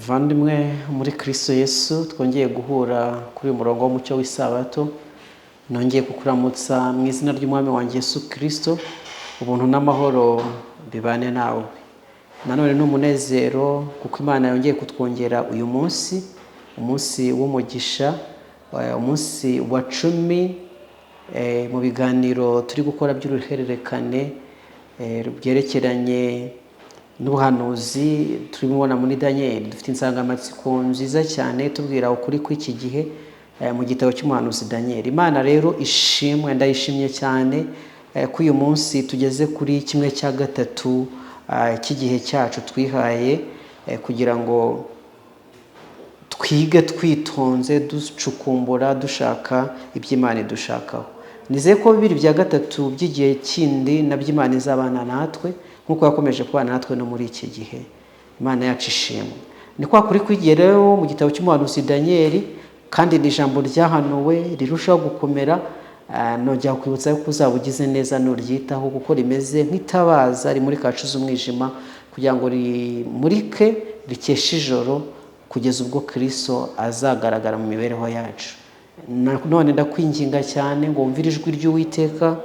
Bavandimwe muri Kristo Yesu, twongeye guhura kuri uyu murongo w'umucyo w'isabato. Nongeye kukuramutsa mu izina ry'umwami wanjye Yesu Kristo. Ubuntu n'amahoro bibane nawe. Nanone n'umunezero kuko Imana yongeye kutwongera uyu munsi, umunsi w'umugisha, umunsi wa 10 mu biganiro turi gukora by'uruhererekane byerekeranye n'ubuhanuzi turi mubona muri Daniel. Dufite insangamatsiko nziza cyane tubwira ukuri kw'iki gihe mu gitabo cy'umuhanuzi Daniel. Imana rero ishimwe, ndayishimye cyane ko uyu munsi tugeze kuri 1/3 cy'igihe cyacu twihaye kugira ngo twige twitonze ducukumbura dushaka iby'Imana dushakaho. Nizeye ko 2/3 by'igihe kindi nabyo Imana izabana natwe nkuko yakomeje kubana natwe no muri iki gihe. Imana yacu ishimwe. Ni kwa kuri kwigereho mu gitabo cy'umuhanuzi Daniel, kandi ni ijambo ryahanuwe rirushaho gukomera. Nojya kwibutsa ko uzabugize neza nuryitaho kuko rimeze nk'itabaza rimuri kacu z'umwijima kugira ngo rimurike rikeshe ijoro kugeza ubwo Kristo azagaragara mu mibereho yacu. None ndakwinginga cyane ngo umvire ijwi ry'Uwiteka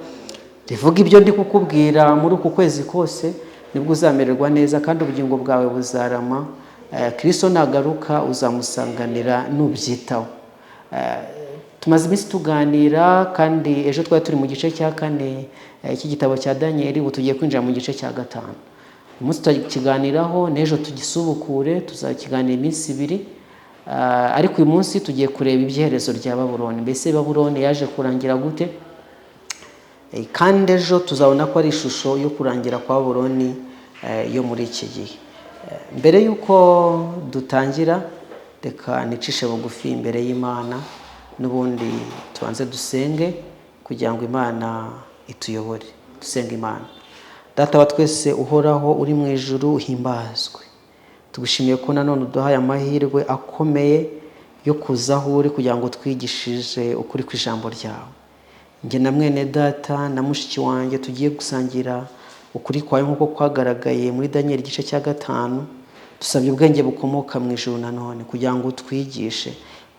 rivuga ibyo ndi kukubwira muri uku kwezi kose, nibwo uzamererwa neza kandi ubugingo bwawe buzarama. Kristo nagaruka uzamusanganira nubyitaho. Tumaze iminsi tuganira kandi ejo twari turi mu gice cya 4 cy'igitabo cya Daniel, ubu tugiye kwinjira mu gice cya 5. Umunsi tukiganiraho n'ejo tugisubukure, tuzakiganira iminsi 2. Ariko uyu munsi tugiye kureba ibyeherezo rya Babuloni. Mbese Babuloni yaje kurangira gute? Kandi ejo tuzabona ko ari ishusho yo kurangira kwa Babuloni yo muri iki gihe. Mbere yuko dutangira, reka nicishe bugufi imbere y'Imana, n'ubundi tubanze dusenge kugira ngo Imana ituyobore. Dusenge Imana. Data wa twese uhoraho uri mu ijuru, uhimbazwe. Tugushimiye ko nanone uduhaye amahirwe akomeye yo kuza aho uri kugira ngo twigishije ukuri kw'ijambo ryawe. Nge na mwene data na mushiki wanjye tugiye gusangira ukuri kwawe nk'uko kwagaragaye muri Daniel igice cya 5. Dusabye ubwenge bukomoka mu ijuru nanone kugira ngo twigishe,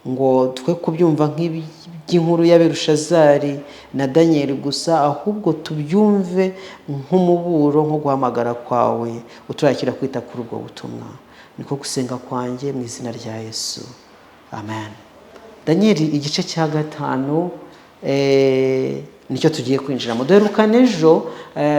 ngo twe kubyumva nk'iby'inkuru ya Berushazari na Daniel gusa, ahubwo tubyumve nk'umuburo, nko guhamagara kwawe uturakira kwita kuri ubwo butumwa. Niko gusenga kwanjye mu izina rya Yesu, amen. Daniel igice cya 5 nicyo tugiye kwinjiramo. Duherukana ejo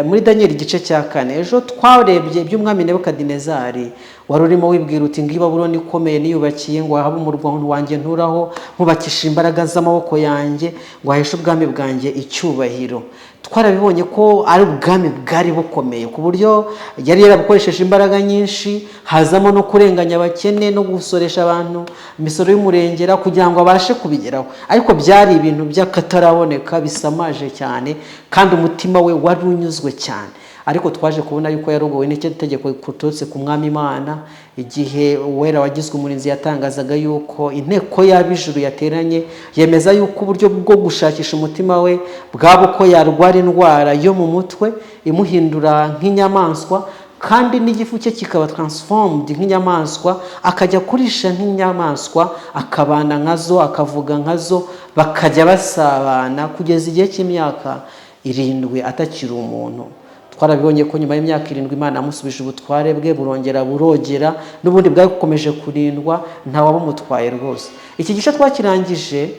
muri Daniel igice cya 4. Ejo twarebye iby'umwami Nebukadinezari wari urimo wibwira uti ngiba Babuloni ikomeye niyubakiye ngo habe umurwa wanjye nturaho, nkubakisha imbaraga z'amaboko yanjye ngo aheshe ubwami bwanjye icyubahiro. Twarabibonye ko ari ubwami bwari bukomeye ku buryo yari yarabukoresheje imbaraga nyinshi, hazamo no kurenganya abakene no gusoresha abantu imisoro y'umurengera kugira ngo abashe kubigeraho. Ariko byari ibintu by'akataraboneka bisamaje cyane, kandi umutima we wari unyuzwe cyane. Ariko twaje kubona yuko yarogowe n'icyo tegeko kutotse ku mwami Imana, igihe uwera wagizwe umurinzi yatangazaga yuko inteko y'abijuru yateranye yemeza yuko uburyo bwo gushakisha umutima we bwabo ko yarwara indwara yo mu mutwe imuhindura nk'inyamaswa, kandi n'igifu cye kikaba transformed nk'inyamaswa, akajya kurisha nk'inyamaswa, akabana nkazo, akavuga nkazo, bakajya basabana kugeza igihe cy'imyaka 7 atakiri umuntu. Twarabibonye ko nyuma y'imyaka 7 Imana amusubije ubutware bwe burongera burogera, n'ubundi bwakomeje kurindwa, nta wabumutwaye rwose. Iki gice twakirangije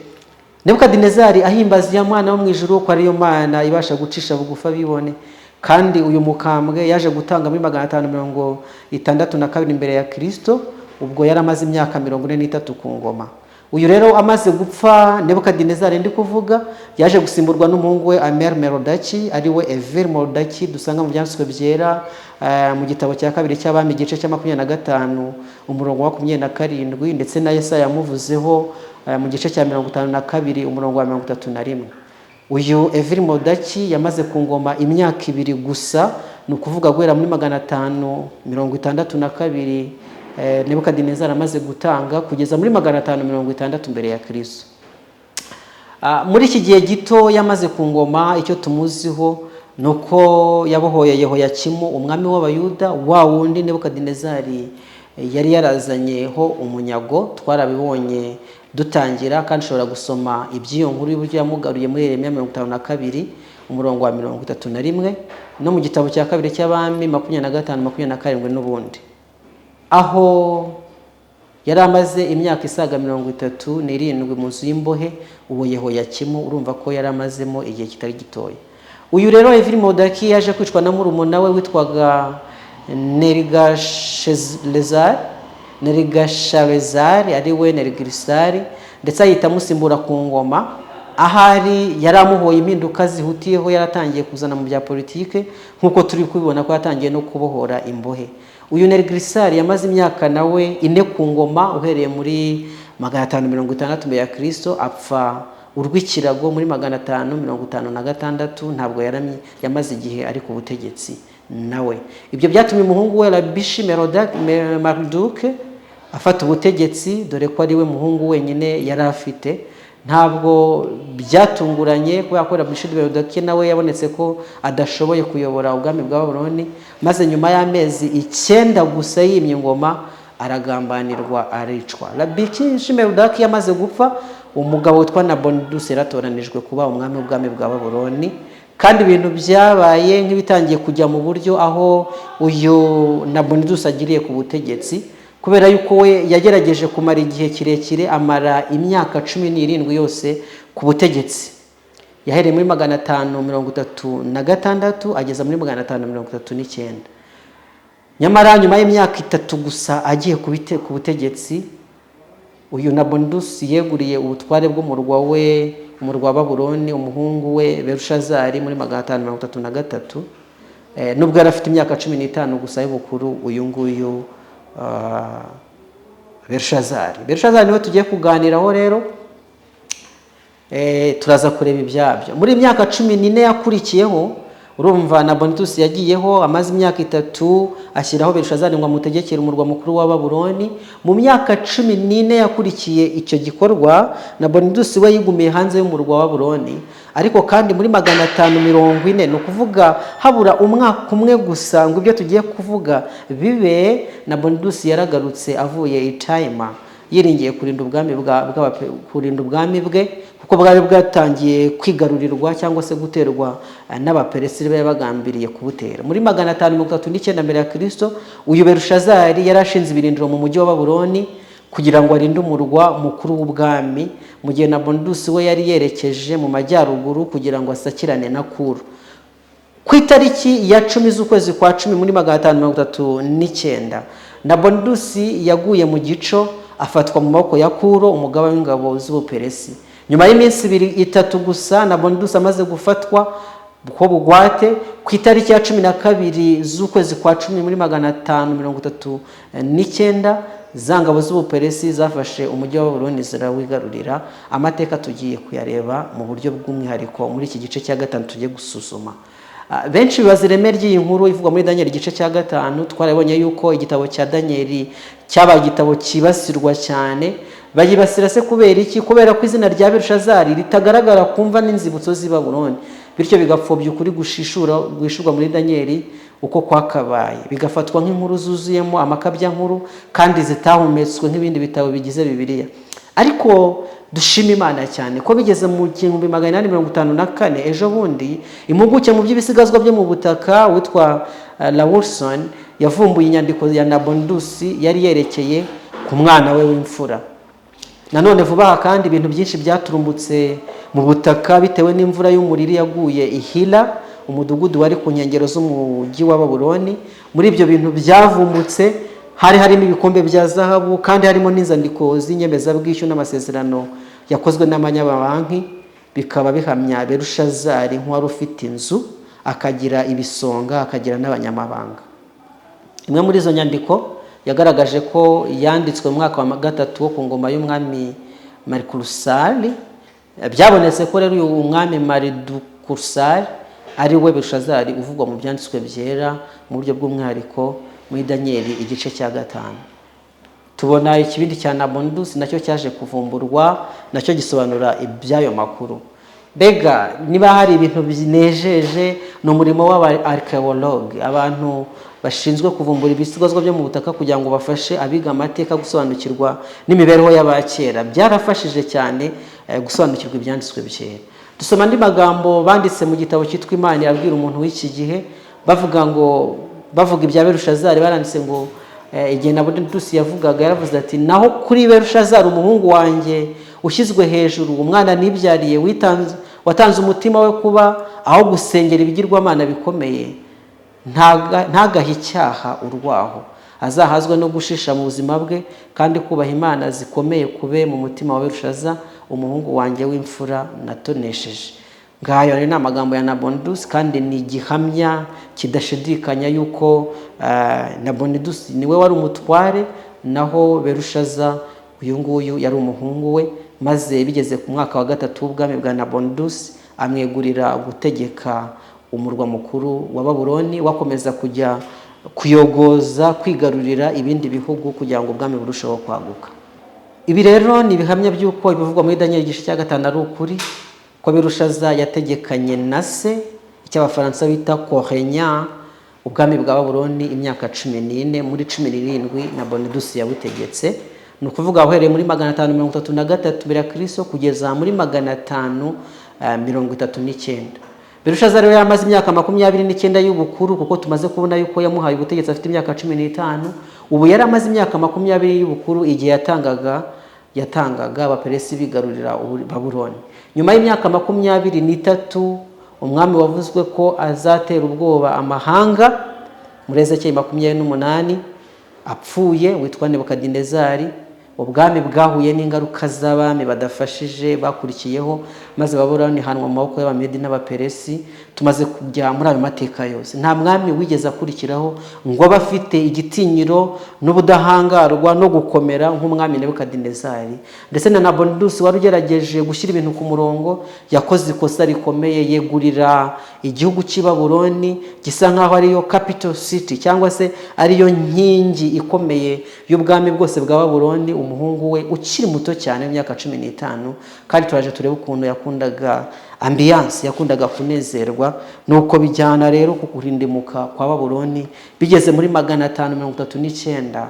Nebukadinezari ahimbaza ya mwana wo mu ijuru ko ariyo Mana ibasha gucisha bugufa bibone, kandi uyu mukambwe yaje gutanga muri 562 imbere ya Kristo, ubwo yari amaze imyaka 43 ku ngoma. Uyu rero amaze gupfa Nebukadinezari ndi kuvuga, yaje gusimburwa n'umuhungu we Merodaki, ari we Evil-Merodaki dusanga mu byanditswe byera mu gitabo cya 2 cy'abami igice cya 25 umurongo wa 27, ndetse na Yesaya yamuvuzeho mu gice cya 52 umurongo wa 31. Uyu Evil-Merodaki yamaze ku ngoma imyaka 2 gusa, ni ukuvuga guhera muri 562 Nebukadinezari amaze gutanga kugeza muri 560 mbere ya Kristo. Muri iki gihe gito yamaze ku ngoma, icyo tumuziho nuko yabohoye Yehoyakimu umwami w'Abayuda, wa wundi Nebukadinezari yari yarazanyeho umunyago. Twarabibonye dutangira, kandi ushobora gusoma iby'iyo nkuru y'uburyo yamugaruye muri Yeremiya 52 umurongo wa 31 no mu gitabo cya kabiri cy'Abami 25-27 n'ubundi, aho yari amaze imyaka isaga 37 mu nzu y'imbohe uwo Yehoyakimu. Urumva ko yari amazemo igihe kitari gitoya. Uyu rero Evil-Merodaki yaje kwicwa na murumuna we witwaga Nerigasharezari, ari we Nerigirisari, ndetse ahita amusimbura ku ngoma. Ahari yari amuhoye impinduka zihutiyeho, yaratangiye kuzana mu bya politike, nk'uko turi kubibona ko yatangiye no kubohora imbohe. Uyu Nerigirisari yamaze imyaka nawe 4 ku ngoma, uhereye muri 556 mbere ya Kristo, apfa urw'ikirago muri 556. Ntabwo yaramye, yamaze igihe ari ku butegetsi nawe. Ibyo byatumye umuhungu we Labishi-Marduk afata ubutegetsi, dore ko ari we muhungu wenyine yari afite. Ntabwo byatunguranye kubera ko Labishi-Marduk nawe yabonetse ko adashoboye kuyobora ubwami bwa Babuloni, maze nyuma y'amezi 9 gusa yimye ingoma aragambanirwa, aricwa. Labishi-Marduk yamaze gupfa, umugabo witwa Nabonidus yaratoranijwe kuba umwami w'ubwami bwa Babuloni, kandi ibintu byabaye nk'ibitangiye kujya mu buryo, aho uyu Nabonidus agiriye ku butegetsi, kubera yuko we yagerageje kumara igihe kirekire, amara imyaka 17 yose ku butegetsi. Yahereye muri 536 ageza muri 539. Nyamara nyuma y'imyaka 3 gusa agiye ku butegetsi, uyu Nabonidus yeguriye ubutware bw'umurwa we, umurwa wa Babuloni, umuhungu we Belushazari muri 533. Nubwo yari afite imyaka 15 gusa y'ubukuru uyu nguyu Belushazari niwe tugiye kuganiraho rero. Turaza kureba ibyabyo. Muri imyaka 14 yakurikiyeho, urumva Nabonidus yagiyeho, amaze imyaka 3 ashyiraho Belushazari ngo amutegekere umurwa mukuru wa Babuloni. Mu myaka 14 yakurikiye icyo gikorwa, Nabonidus we yigumiye hanze y'umurwa wa Babuloni. Ariko kandi muri 540, no kuvuga habura umwaka umwe gusa ngo ibyo tugiye kuvuga bibe, Nabonidus yaragarutse avuye Itayima, yiringiye kurinda ubwami bwe, kuko bwari bwatangiye kwigarurirwa cyangwa se guterwa n'Abaperesi bari bagambiriye kubutera. Muri 539 mbere ya Kristo, uyu Belushazari yarashinze ibirindiro mu mujyi wa Babuloni kugira ngo arinde umurwa mukuru w'ubwami, mu gihe Nabonidus we yari yerekeje mu majyaruguru kugira ngo asakirane na Kuro. Ku itariki ya 10 z'ukwezi kwa 10 muri 539, Nabonidus yaguye mu gico, afatwa mu maboko ya Kuro, umugaba w'ingabo z'Ubuperesi. Nyuma y'iminsi 2-3 gusa, Nabonidus amaze gufatwa ko bugwate, ku itariki ya 12 z'ukwezi kwa 10 muri 539, za ngabo z'Ubuperesi zafashe umujyi wa Babuloni zirawigarurira. Amateka tugiye kuyareba mu buryo bw'umwihariko muri iki gice cya 5 tugiye gusuzuma. Benshi bibaza ireme ry'iyi nkuru ivugwa muri Daniel igice cya 5. Twarabonye yuko igitabo cya Daniel cyabaye igitabo kibasirwa cyane. Bayibasira se kubera iki? Kubera ko izina rya Belushazari ritagaragara kumva n'inzibutso z'i Babuloni, bityo bigapfobya ukuri gushishurwa muri Daniel uko kwakabaye, bigafatwa nk'inkuru zuzuyemo amakabya nkuru kandi zitahumetswe nk'ibindi bitabo bigize Bibiliya. Ariko dushima Imana cyane ko bigeze mu 1854, ejo bundi impuguke mu by'ibisigazwa byo mu butaka witwa Lawson yavumbuye inyandiko ya Nabonidus yari yerekeye ku mwana we w'imfura. Nanone vuba aha kandi ibintu byinshi byaturumbutse mu butaka bitewe n'imvura y'umuriri yaguye Ihila, umudugudu wari ku nkengero z'umujyi wa Babuloni. Muri ibyo bintu byavumbutse harimo ibikombe bya zahabu, kandi harimo n'inzandiko z'inyemezabwishyu n'amasezerano yakozwe n'abanyabanki, bikaba bihamya Belushazari nk'uwari ufite inzu, akagira ibisonga, akagira n'abanyamabanga. Imwe muri izo nyandiko yagaragaje ko yanditswe mu mwaka wa 3 wo ku ngoma y'umwami Marikurusali. Byabonetse ko rero uyu umwami Marikurusali ari we Belushazari uvugwa mu byanditswe byera mu buryo bw'umwihariko muri Daniel igice cya 5. Tubona ikibindi cya Nabonidus nacyo cyaje kuvumburwa, nacyo gisobanura iby'ayo makuru. Bega niba hari ibintu binejeje, no murimo w'aba archaeologue, abantu bashinzwe kuvumbura ibisigazwa byo mu butaka kugira ngo bafashe abiga amateka gusobanukirwa n'imibereho y'abakera. Byarafashije cyane gusobanukirwa ibyanditswe byera. Dusoma andi magambo banditse mu gitabo cyitwa Imana irabwira umuntu w'iki gihe, bavuga ibya Berushazari. Baranditse ngo igihe Nabonidus yavugaga yaravuze ati, naho kuri Berushazari umuhungu wanjye ushyizwe hejuru, umwana nibyariye, watanze umutima we kuba aho gusengera ibigirwamana bikomeye, ntagahe icyaha urwaho, azahazwe no gushisha mu buzima bwe, kandi kubaha Imana zikomeye kube mu mutima wa Berushaza umuhungu wanjye w'imfura natonesheje. Ngayo ni amagambo ya Nabonidus, kandi ni igihamya kidashidikanya yuko Nabonidus niwe wari umutware, naho Berushaza uyu nguyu yari umuhungu we. Maze bigeze ku mwaka wa 3 w'ubwami bwa Nabonidus, amwegurira gutegeka umurwa mukuru wa Babuloni, wakomeza kujya kuyogoza kwigarurira ibindi bihugu kugira ngo ubwami burusheho kwaguka. Ibi rero ni ibihamya by'uko ibivugwa muri Daniel igice cya 5 ari ukuri, ko Berushaza yategekanye na se, icy'abafaransa bita Corenya, ubwami bwa Babuloni imyaka 14. Muri 17 Nabonidus yabutegetse, ni ukuvuga uhereye muri 533 mbere ya Kristo kugeza muri 539. Berushaza rero yamaze imyaka 29 y'ubukuru, kuko tumaze kubona yuko yamuhaye ubutegetsi afite imyaka 15. Ubu yari amaze imyaka 20 y'ubukuru igihe yatangaga abaperesi bigarurira Babuloni. Nyuma y'imyaka 23 umwami wavuzwe ko azatera ubwoba amahanga muri Ezekiel 28 apfuye, witwa Nebukadinezari. Ubwami bwahuye n'ingaruka z'abami badafashije bakurikiyeho, maze Babuloni hanwa mu maboko y'Abamedi n'Abaperesi. Tumaze kujya muri ayo mateka yose, nta mwami wigeze akurikiraho ngo abe afite igitinyiro n'ubudahangarwa no gukomera nk'umwami Nebukadinezari. Ndetse na Nabonidus wari ugerageje gushyira ibintu ku murongo, yakoze ikosa rikomeye, yegurira igihugu cy'i Babuloni gisa nkaho ariyo capital city, cyangwa se ariyo nkingi ikomeye y'ubwami bwose bwa Babuloni. Umuhungu we ukiri muto cyane w'imyaka 15, kandi turaje turebe ukuntu yakundaga ambiance, yakundaga kunezerwa. Nuko bijyana rero ku kurindimuka kwa Babuloni. Bigeze muri 539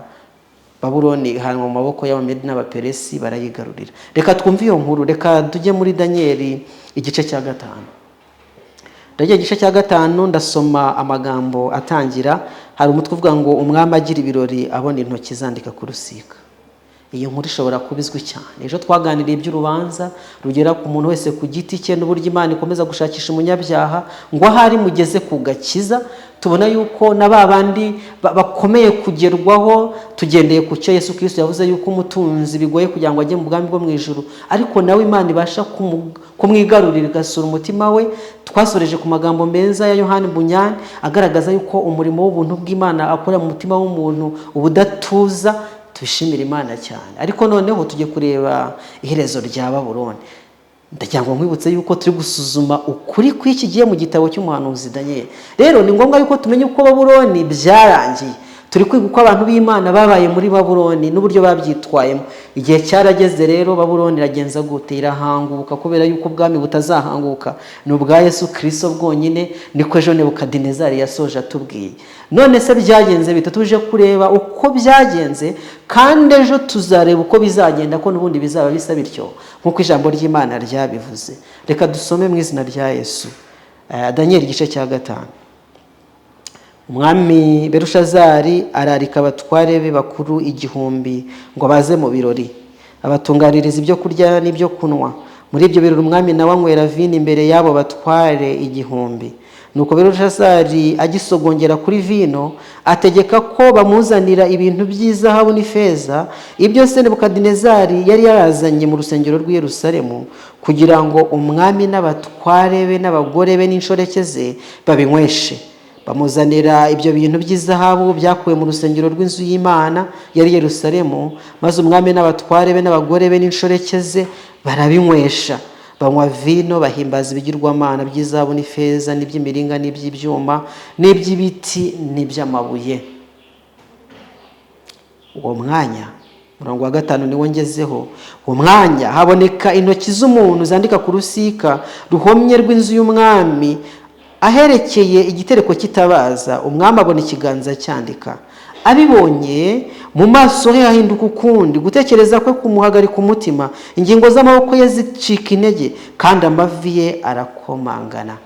Babuloni ihanwa mu maboko y'Abamedi n'Abaperesi, barayigarurira. Reka twumve iyo nkuru. Reka tujye muri Daniel igice cya 5. Daniel igice cya 5 ndasoma amagambo atangira. Hari umutwe uvuga ngo umwami agira ibirori abona intoki zandika ku rusika. Iyo nkuru ishobora kubizwi cyane. Ejo twaganiriye iby'urubanza rugera ku muntu wese ku giti cye, n'uburyo Imana ikomeza gushakisha umunyabyaha ngo ahari mugeze ku gakiza. Tubona yuko na babandi bakomeye kugerwaho tugendeye ku cyo Yesu Kristo yavuze yuko umutunzi bigoye kugira ngo ajye mu bwami bwo mu ijuru, ariko nawe Imana ibasha kumwigarurira igasura umutima we. Twasoreje ku magambo meza ya Yohani Bunyani agaragaza yuko umurimo w'ubuntu bw'Imana akora mu mutima w'umuntu ubudatuza. Tubishimira Imana cyane. Ariko noneho tujye kureba iherezo rya Babuloni. Ndagira ngo nkwibutse yuko turi gusuzuma ukuri kw'iki gihe mu gitabo cy'umuhanuzi Daniel. Rero ni ngombwa yuko tumenye uko Babuloni byarangiye. Turi kwiga uko abantu b'Imana babaye muri Babuloni n'uburyo babyitwayemo. Igihe cyarageze rero Babuloni iragenza gute? Irahanguka, kubera yuko ubwami butazahanguka ni ubwa Yesu Kristo bwonyine. Niko ejo Nebukadinezari yasoje atubwiye. None se byagenze bite? Tuje kureba uko byagenze, kandi ejo tuzareba uko bizagenda, ko n'ubundi bizaba bisa bityo nk'uko ijambo ry'Imana ryabivuze. Reka dusome mu izina rya Yesu. Daniel igice cya 5. Umwami Berushazari ararika abatware be bakuru 1000 ngo baze mu birori, abatunganiriza ibyo kurya n'ibyo kunywa. Muri ibyo birori umwami nawe anywera vino imbere yabo batware 1000. Nuko Berushazari agisogongera kuri vino, ategeka ko bamuzanira ibintu by'izahabu n'ifeza, ibyo se Nebukadinezari yari yarazanye mu rusengero rw'i Yerusalemu, kugira ngo umwami n'abatware be n'abagore be n'inshoreke ze babinyweshe. Bamuzanira ibyo bintu by'izahabu byakuwe mu rusengero rw'inzu y'Imana yari Yerusalemu, maze umwami n'abatware be n'abagore be n'inshoreke ze barabinywesha. Banywa vino, bahimbaza ibigirwamana by'izahabu n'ifeza n'iby'imiringa n'iby'ibyuma n'iby'ibiti n'iby'amabuye. Uwo mwanya, murongo wa 5 niwo ngezeho. Uwo mwanya haboneka intoki z'umuntu zandika ku rusika ruhomye rw'inzu y'umwami, aherekeye igitereko kitabaza, umwami abona ikiganza cyandika. Abibonye mu maso he hahinduka ukundi, gutekereza kwe kumuhagarika umutima, ingingo z'amaboko ye zicika intege, kandi amavi ye arakomangana.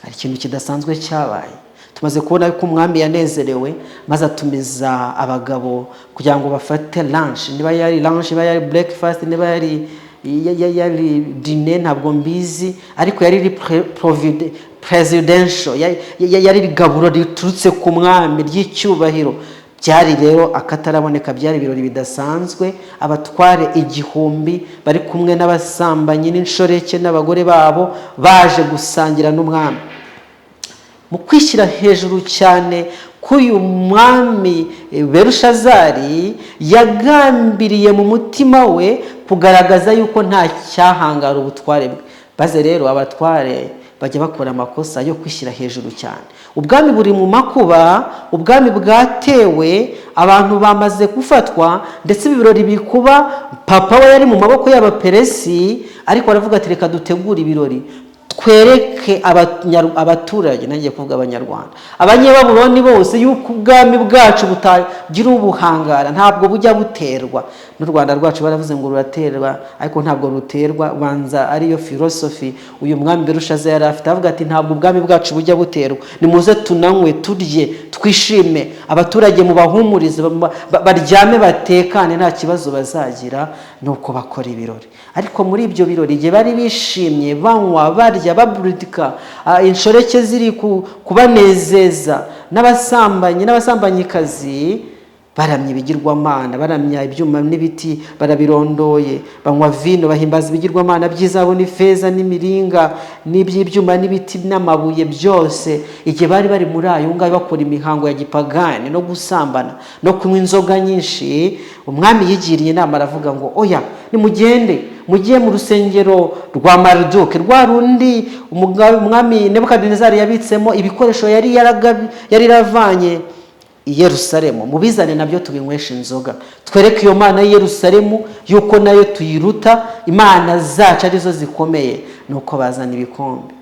Hari ikintu kidasanzwe cyabaye. Tumaze kubona ko umwami yanezerewe, maze atumiza abagabo kugira ngo bafate lunch, niba yari lunch, niba yari breakfast, niba yari diner, ntabwo mbizi, ariko yari presidential, yari igaburo riturutse ku mwami ry'icyubahiro. Byari rero akataraboneka, byari ibirori bidasanzwe. Abatware 1000 bari kumwe n'abasambanyi n'inshoreke n'abagore babo baje gusangira n'umwami. Mu kwishyira hejuru cyane k'uyu mwami Belushazari, yagambiriye mu mutima we kugaragaza yuko nta cyahangara ubutware bwe. Baze rero abatware bajya bakora amakosa yo kwishyira hejuru cyane. Ubwami buri mu makuba, ubwami bwatewe, abantu bamaze gufatwa, ndetse ibirori bikuba. Papa we yari mu maboko y'abaperesi, ariko aravuga ati reka dutegure ibirori, twereke abaturage, nangiye kuvuga abanyarwanda, abanyababuloni bose, yuko ubwami bwacu butagira ubuhangara, ntabwo bujya buterwa. N'u Rwanda rwacu baravuze ngo ruraterwa, ariko ntabwo ruterwa. Banza ariyo philosophy uyu mwami Belushazari yari afite, avuga ati ntabwo ubwami bwacu bujya buterwa, nimuze tunanywe, turye, twishime, abaturage mubahumurize, baryame batekane, nta kibazo bazagira. Nuko bakora ibirori. Ariko muri ibyo birori igihe bari bishimye, banywa, barya, baburidika, inshoreke ziri kubanezeza, n'abasambanyi n'abasambanyikazi baramya ibigirwamana, baramya ibyuma n'ibiti, barabirondoye, banywa vino, bahimbaza ibigirwamana by'izabo n'ifeza n'imiringa n'iby'ibyuma n'ibiti n'amabuye byose. Igihe bari muri ayo ngayo bakora imihango ya gipagani no gusambana no kunywa inzoga nyinshi, umwami yigiriye inama, aravuga ngo oya, nimugende mugiye mu rusengero rwa Marduk, rwa rundi umwami Nebukadinezari yabitsemo ibikoresho yari yaravanye i Yerusalemu, mubizane nabyo tubinywesha inzoga, twereke iyo mana y'i Yerusalemu yuko nayo tuyiruta, imana zacu arizo zikomeye. Nuko bazana ibikombe,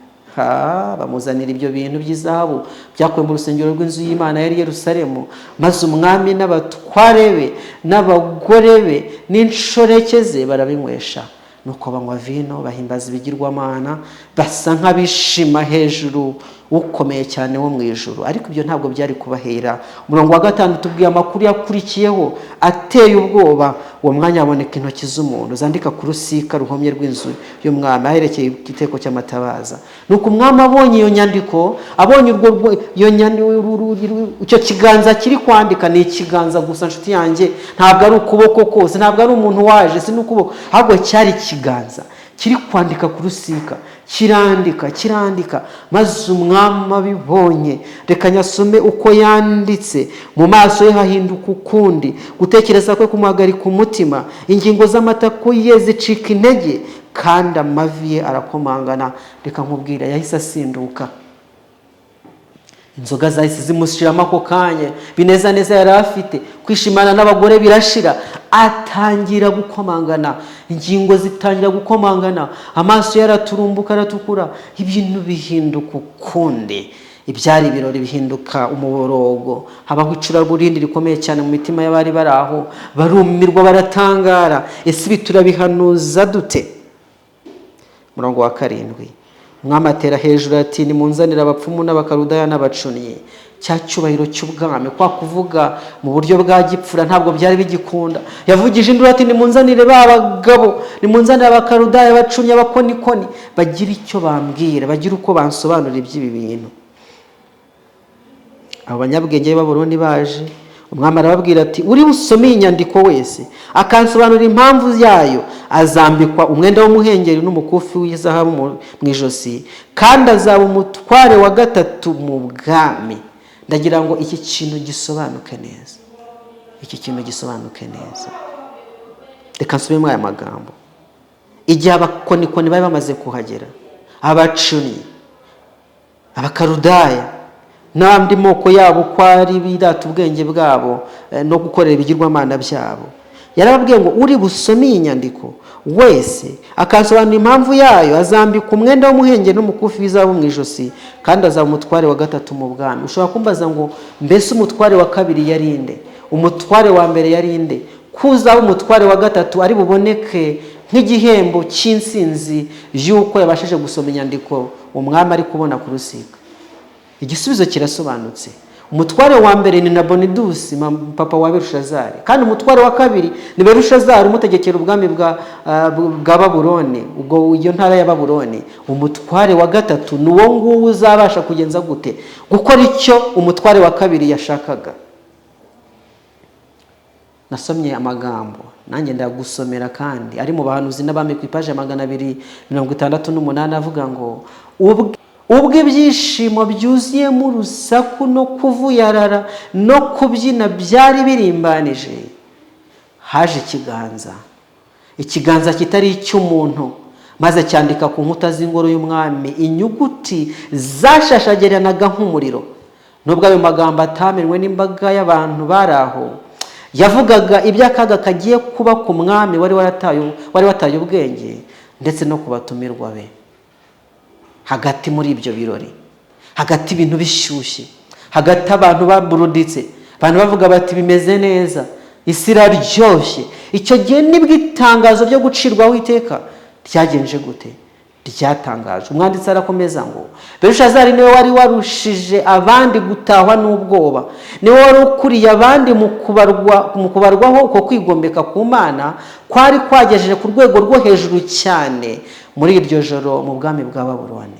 bamuzanira ibyo bintu by'izahabu byakuwe mu rusengero rw'inzu y'Imana yari Yerusalemu, maze umwami n'abatware be n'abagore be n'inshoreke ze barabinywesha. Nuko banywa vino, bahimbaza ibigirwamana, basa nk'abishima hejuru ukomeye cyane wo mu ijuru. Ariko ibyo ntabwo byari kubahera. Umurongo wa 5 tubwiye amakuru yakurikiyeho ateye ubwoba. Uwo mwanya haboneka intoki z'umuntu zandika ku rusika ruhomye rw'inzu y'umwami aherekeye igiteko cy'amatabaza. Nuko umwami abonye iyo nyandiko, abonye icyo kiganza kiri kwandika, ni ikiganza gusa nshuti yanjye, ntabwo ari ukuboko kose, ntabwo ari umuntu waje, si n'ukuboko, ahubwo cyari ikiganza kiri kwandika ku rusika, kirandika. Maze umwami abibonye, reka nyasome uko yanditse. Mu maso ye hahinduka ukundi, gutekereza kwe kumuhagarika umutima, ingingo z'amatako ye zicika intege, kandi amavi ye arakomangana. Reka nkubwira, yahise asinduka. Inzoga zahise zimushiramo ako kanya, binezaneza yari afite, kwishimana n'abagore birashira, atangira gukomangana, ingingo zitangira gukomangana, amaso yaraturumbuka, aratukura, ibintu bihinduka ukundi. Ibyari ibirori bihinduka umuborogo, habaho icuraburindi rikomeye cyane mu mitima y'abari bari aho, barumirwa, baratangara. Ese ibi turabihanuza dute? Murongo wa 7, umwami atera hejuru ati nimunzanire abapfumu n'abakarudaya n'abacunyi. Cya cyubahiro cy'ubwami, kwa kuvuga mu buryo bwa gipfura, ntabwo byari bigikunda. Yavugije induru ati nimunzanire babagabo, nimunzanire abakarudaya, abacunyi, abakonikoni, bagira icyo bambwira, bagira uko bansobanurira iby'ibi bintu. Abo banyabwenge b'Ababuloni baje, umwami arababwira ati uri busome inyandiko wese akansobanurira impamvu yayo, azambikwa umwenda w'umuhengeri n'umukufi w'izahabu mu ijosi, kandi azaba umutware wa 3 mu bwami. Ndagira ngo iki kintu gisobanuke neza, Reka nsubiremo aya magambo. Igihe abakonikoni bari bamaze kuhagera, abacunyi, abakarudaya n'andi moko yabo ko ari birata ubwenge bwabo no gukorera ibigirwamana byabo, yarababwiye ngo uri busome iyi nyandiko wese akasobanura impamvu yayo, azambika umwenda w'umuhenge n'umukufi w'izahabu mu ijosi, kandi azaba umutware wa gatatu mu bwami. Ushobora kumbaza ngo mbese umutware wa kabiri yari nde? Umutware wa mbere yari nde? Kuzaba umutware wa gatatu ari buboneke nk'igihembo cy'insinzi y'uko yabashije gusoma inyandiko umwami ari kubona ku rusika. Igisubizo kirasobanutse. Umutware wa mbere ni Nabonidus, papa wa Belushazari, kandi umutware wa kabiri ni Belushazari umutegekera ubwami bwa Babuloni, ubwo iyo ntara ya Babuloni. Umutware wa gatatu ni uwo nguwo uzabasha kugenza gute? Gukora icyo umutware wa kabiri yashakaga. Nasomye amagambo nanjye ndagusomera kandi ari mu bahanuzi n'abami ku ipaje 268 avuga ngo ubwo ibyishimo byuzuyemo urusaku no kuvuyarara no kubyina byari birimbanije, haje ikiganza kitari icy'umuntu, maze cyandika ku nkuta z'ingoro y'umwami inyuguti zashashagiranaga nk'umuriro. Nubwo ayo magambo atamenwe n'imbaga y'abantu bari aho, yavugaga iby'akaga kagiye kuba ku mwami wari wataye ubwenge ndetse no ku batumirwa be. Hagati muri ibyo birori, hagati ibintu bishyushye, hagati abantu baburuditse, abantu bavuga bati bimeze neza, isi iraryoshye, icyo gihe nibwo itangazo ryo gucirwaho iteka ryagenje gute? Ryatangajwe. Umwanditsi arakomeza ngo Belushazari niwe wari warushije abandi gutahwa n'ubwoba, niwe wari ukuriye abandi mu kubarwaho uko kwigombeka ku Mana kwari kwagejeje ku rwego rwo hejuru cyane muri iryo joro mu bwami bwa Babuloni.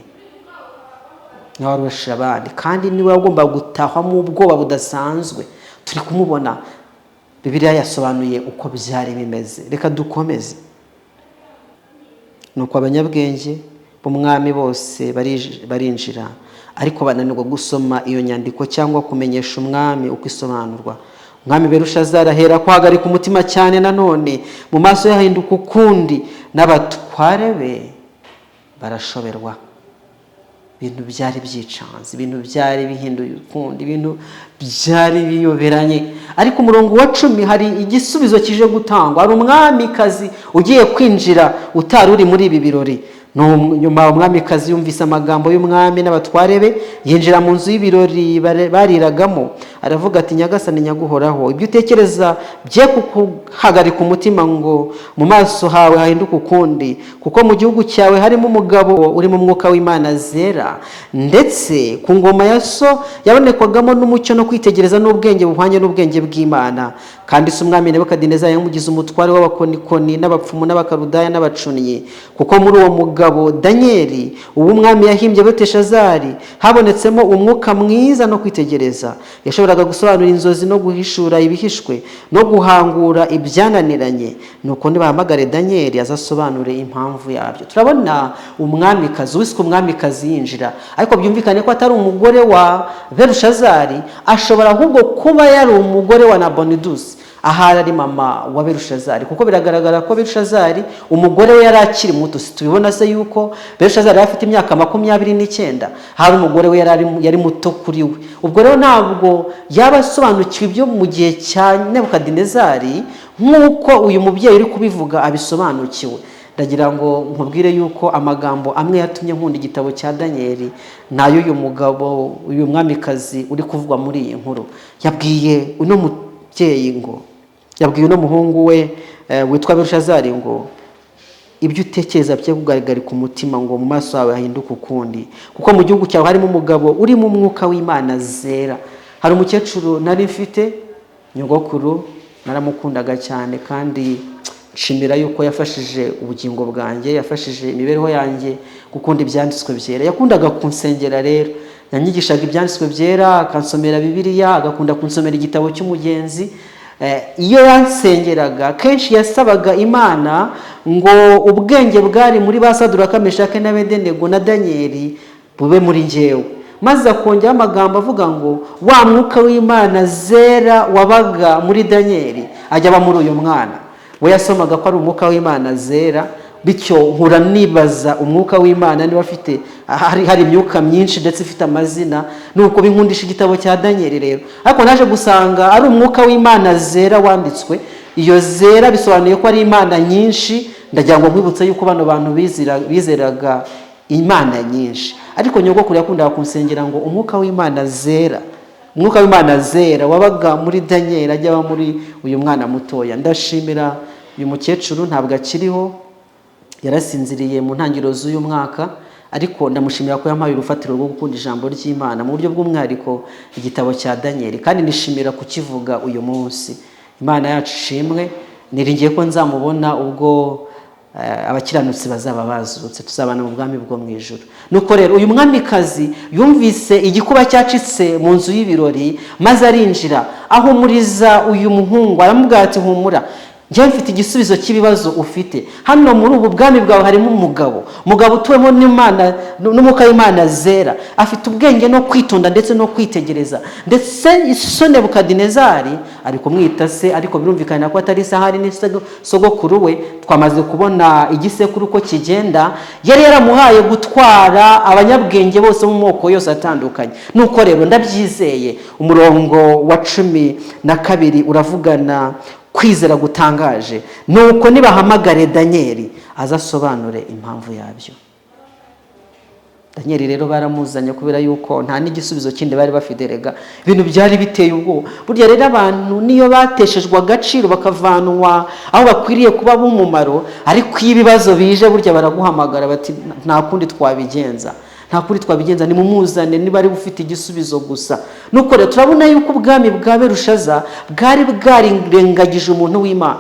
Niwe warushije abandi kandi niwe wagomba gutahwa mu ubwoba budasanzwe. Turi kumubona, Bibiliya yasobanuye uko byari bimeze. Reka dukomeze. Nuko abanyabwenge b'umwami bose barinjira, ariko bananirwa gusoma iyo nyandiko cyangwa kumenyesha umwami uko isobanurwa. Umwami Belushazari ahera ko hagarika umutima cyane, nanone mu maso yahinduka ukundi, n'abatware be barashoberwa. Ibintu byari byicanze, ibintu byari bihinduye ukundi, ibintu byari biyoberanye. Ariko umurongo wa 10 hari igisubizo kije gutangwa. Ari umwamikazi ugiye kwinjira utari uri muri ibi birori. Nyuma umwamikazi yumvise amagambo y'umwami n'abatware be, yinjira mu nzu y'ibirori bariragamo, aravuga ati nyagasani nyaguhoraho, ibyo utekereza bye kuhagarika umutima ngo mu maso hawe hahinduka ukundi, kuko mu gihugu cyawe harimo umugabo uri mu mwuka w'Imana zera, ndetse ku ngoma ya so yabonekwagamo n'umucyo no kwitegereza n'ubwenge buhwanye n'ubwenge bw'Imana. Kandi se umwami Nebukadinezari yamugize umutware w'abakonikoni n'abapfumu n'abakarudaya n'abacunnyi, kuko muri uwo mugabo Danieli uwo umwami yahimbye Beluteshazari habonetsemo umwuka mwiza no kwitegereza. Yashoboraga gusobanura inzozi no guhishura ibihishwe no guhangura ibyananiranye. Nuko nibahamagare Danieli azasobanure impamvu yabyo. Turabona umwamikazi wiswe umwamikazi yinjira, ariko byumvikane ko atari umugore wa Belushazari, ashobora ahubwo kuba yari umugore wa Nabonidus, ahari ari mama wa Belushazari, kuko biragaragara ko Belushazari umugore we yari akiri muto. Tubibona se yuko Belushazari afite imyaka 29, hari umugore we yari muto kuri we. Ubwo rero ntabwo yabasobanukiwe ibyo mu gihe cya Nebukadinezari nk'uko uyu mubyeyi uri kubivuga abisobanukiwe. Ndagira ngo nkubwire yuko amagambo amwe yatumye nkunda igitabo cya Danieli nayo uyu mugabo, uyu mwamikazi uri kuvugwa muri iyi nkuru, yabwiye uno mubyeyi ngo, yabwiye uno muhungu we witwa Belushazari ngo ibyo utekereza bye kugaragara ku mutima ngo mu maso yawe hahinduka ukundi, kuko mu gihugu cyawe harimo umugabo uri mu mwuka w'Imana zera. Hari umukecuru nari mfite, nyogokuru, naramukundaga cyane kandi nshimira yuko yafashije ubugingo bwanjye, yafashije imibereho yanjye gukunda ibyanditswe byera. Yakundaga kunsengera rero, yanyigishaga ibyanditswe byera, akansomera Bibiliya, agakunda kunsomera igitabo cy'umugenzi. Iyo yansengeraga kenshi yasabaga Imana ngo ubwenge bwari muri ba Saduraka, Meshaki n'Abedenego na Danieli bube muri njyewe, maze akongera amagambo avuga ngo wa mwuka w'Imana zera wabaga muri Danieli ajya aba muri uyu mwana. We yasomaga ko ari umwuka w'Imana zera, bityo nkura nibaza umwuka w'Imana niba afite hari imyuka myinshi ndetse ifite amazina. Nuko binkundisha igitabo cya Danieli rero, ariko naje gusanga ari umwuka w'Imana zera wanditswe. Iyo zera bisobanuye ko ari Imana nyinshi ndagira ngo nkwibutse yuko bano bantu bizeraga imana nyinshi, ariko nyogokuru yakundaga kunsengera ngo umwuka w'Imana zera wabaga muri Daniel ajya aba muri uyu mwana mutoya. Ndashimira uyu mukecuru, ntabwo akiriho, yarasinziriye mu ntangiriro z'uyu mwaka, ariko ndamushimira ko yampaye urufatiro rwo gukunda ijambo ry'Imana mu buryo bw'umwihariko igitabo cya Daniel, kandi nishimira kukivuga uyu munsi. Imana yacu ishimwe. Niringiye ko nzamubona ubwo abakiranutsi bazaba bazutse, tuzabana mu bwami bwo mu ijuru. Nuko rero uyu mwamikazi yumvise igikuba cyacitse mu nzu y'ibirori, maze arinjira ahumuriza uyu muhungu, aramubwira ati humura, njye mfite igisubizo cy'ibibazo ufite. Hano muri ubu bwami bwawe harimo umugabo utuwemo n'Imana, n'umwuka w'Imana zera, afite ubwenge no kwitonda ndetse no kwitegereza. Ndetse so Nebukadinezari ari kumwita se, ariko birumvikana ko atari Sahari ni sogokuru we. Twamaze kubona igisekuru ko kigenda, yari yaramuhaye gutwara abanyabwenge bose mu moko yose atandukanye. Nuko rero ndabyizeye, umurongo wa 12 uravugana kwizera gutangaje. Nuko nibahamagare Daniel azasobanure impamvu yabyo. Daniel rero baramuzanye kubera yuko nta n'igisubizo kindi bari bafite. Rega ibintu byari biteye ubwoba. Burya rero abantu niyo bateshejwe agaciro bakavanwa aho bakwiriye kuba b'umumaro, ariko iyo ibibazo bije burya baraguhamagara bati nta kundi twabigenza, ni mumuzane niba ari bufite igisubizo gusa. Nuko rero turabona yuko ubwami bwa Berushaza bwari bwarengagije umuntu w'Imana.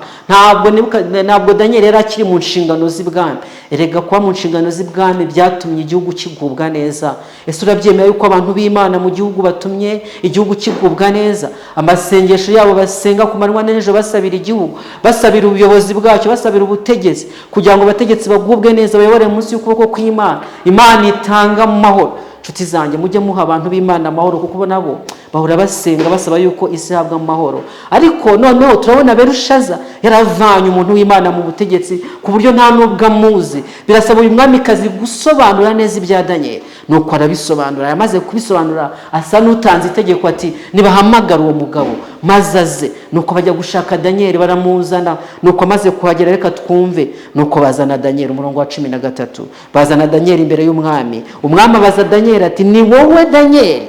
Ntabwo Daniel yari akiri mu nshingano z'ibwami. Erega kuba mu nshingano z'ibwami byatumye igihugu kigubwa neza. Ese urabyemera yuko abantu b'Imana mu gihugu batumye igihugu kigubwa neza? Amasengesho yabo basenga ku manywa n'ijoro basabira igihugu, basabira ubuyobozi bwacyo, basabira ubutegetsi, kugira ngo abategetsi bagubwe neza, bayobore munsi y'ukuboko kw'Imana. Imana itanga mu mahoro. Nshuti zanjye, mujye muha abantu b'Imana amahoro, kuko nabo bahora basenga basaba yuko isi ihabwa amahoro. Ariko noneho turabona Berushaza yaravanye umuntu w'Imana mu butegetsi ku buryo nta nubwo amuzi. Birasaba uyu mwamikazi gusobanura neza ibya Daniel. Nuko arabisobanura. Yamaze kubisobanura asa n'utanze itegeko ati nibahamagara uwo mugabo maze aze. Nuko bajya gushaka Daniel baramuzana. Nuko amaze kuhagera reka twumve. Nuko bazana Daniel, umurongo wa 13. Bazana Daniel imbere y'umwami. Umwami abaza Daniel ati ni wowe Daniel?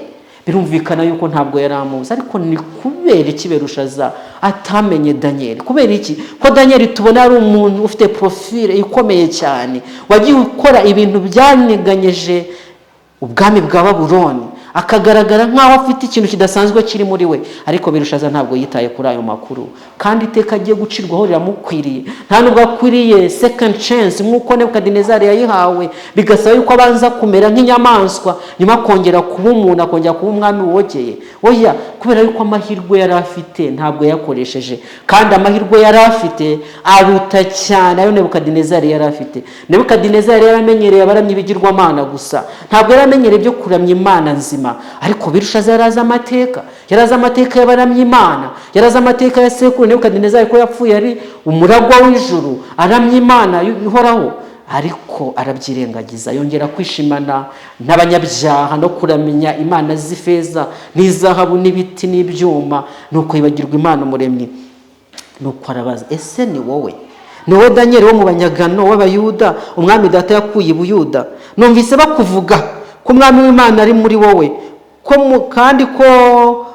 Birumvikana yuko ntabwo yari amuzi, ariko ni kubera iki Berushaza atamenye Daniel? Kubera iki? Ko Daniel tubona ari umuntu ufite profile ikomeye cyane, wagiye ukora ibintu byaneganyeje ubwami bwa Babuloni, akagaragara nk'aho afite ikintu kidasanzwe kiri muri we. Ariko Berushaza ntabwo yitaye kuri ayo makuru, kandi iteka agiye gucirwaho riramukwiriye. Nta nubwo akwiriye second chance nk'uko Nebukadinezari yayihawe, bigasaba yuko abanza kumera nk'inyamaswa nyuma akongera kuba umuntu, akongera kuba umwami wogeye. Oya, kubera yuko amahirwe yari afite ntabwo yakoresheje, kandi amahirwe yari afite aruta cyane ayo Nebukadinezari yari afite. Nebukadinezari yaramenyereye abaramya ibigirwamana gusa, ntabwo yaramenyereye byo kuramya Imana nzima. Ariko Berushaza yarazi amateka y'abaramya Imana, yarazi amateka ya sekuru Nebukadinezari ko yapfuye ari umuragwa w'ijuru, aramya Imana ihoraho. Ariko arabyirengagiza, yongera kwishimana n'abanyabyaha no kuramenya imana z'ifeza n'izahabu n'ibiti n'ibyuma, nuko yibagirwa Imana umuremyi. Nuko arabaza, ese ni wowe Daniel wo mu banyagano w'Abayuda umwami data yakuye i Buyuda? Numvise bakuvuga ko umwami w'Imana ari muri wowe, kandi ko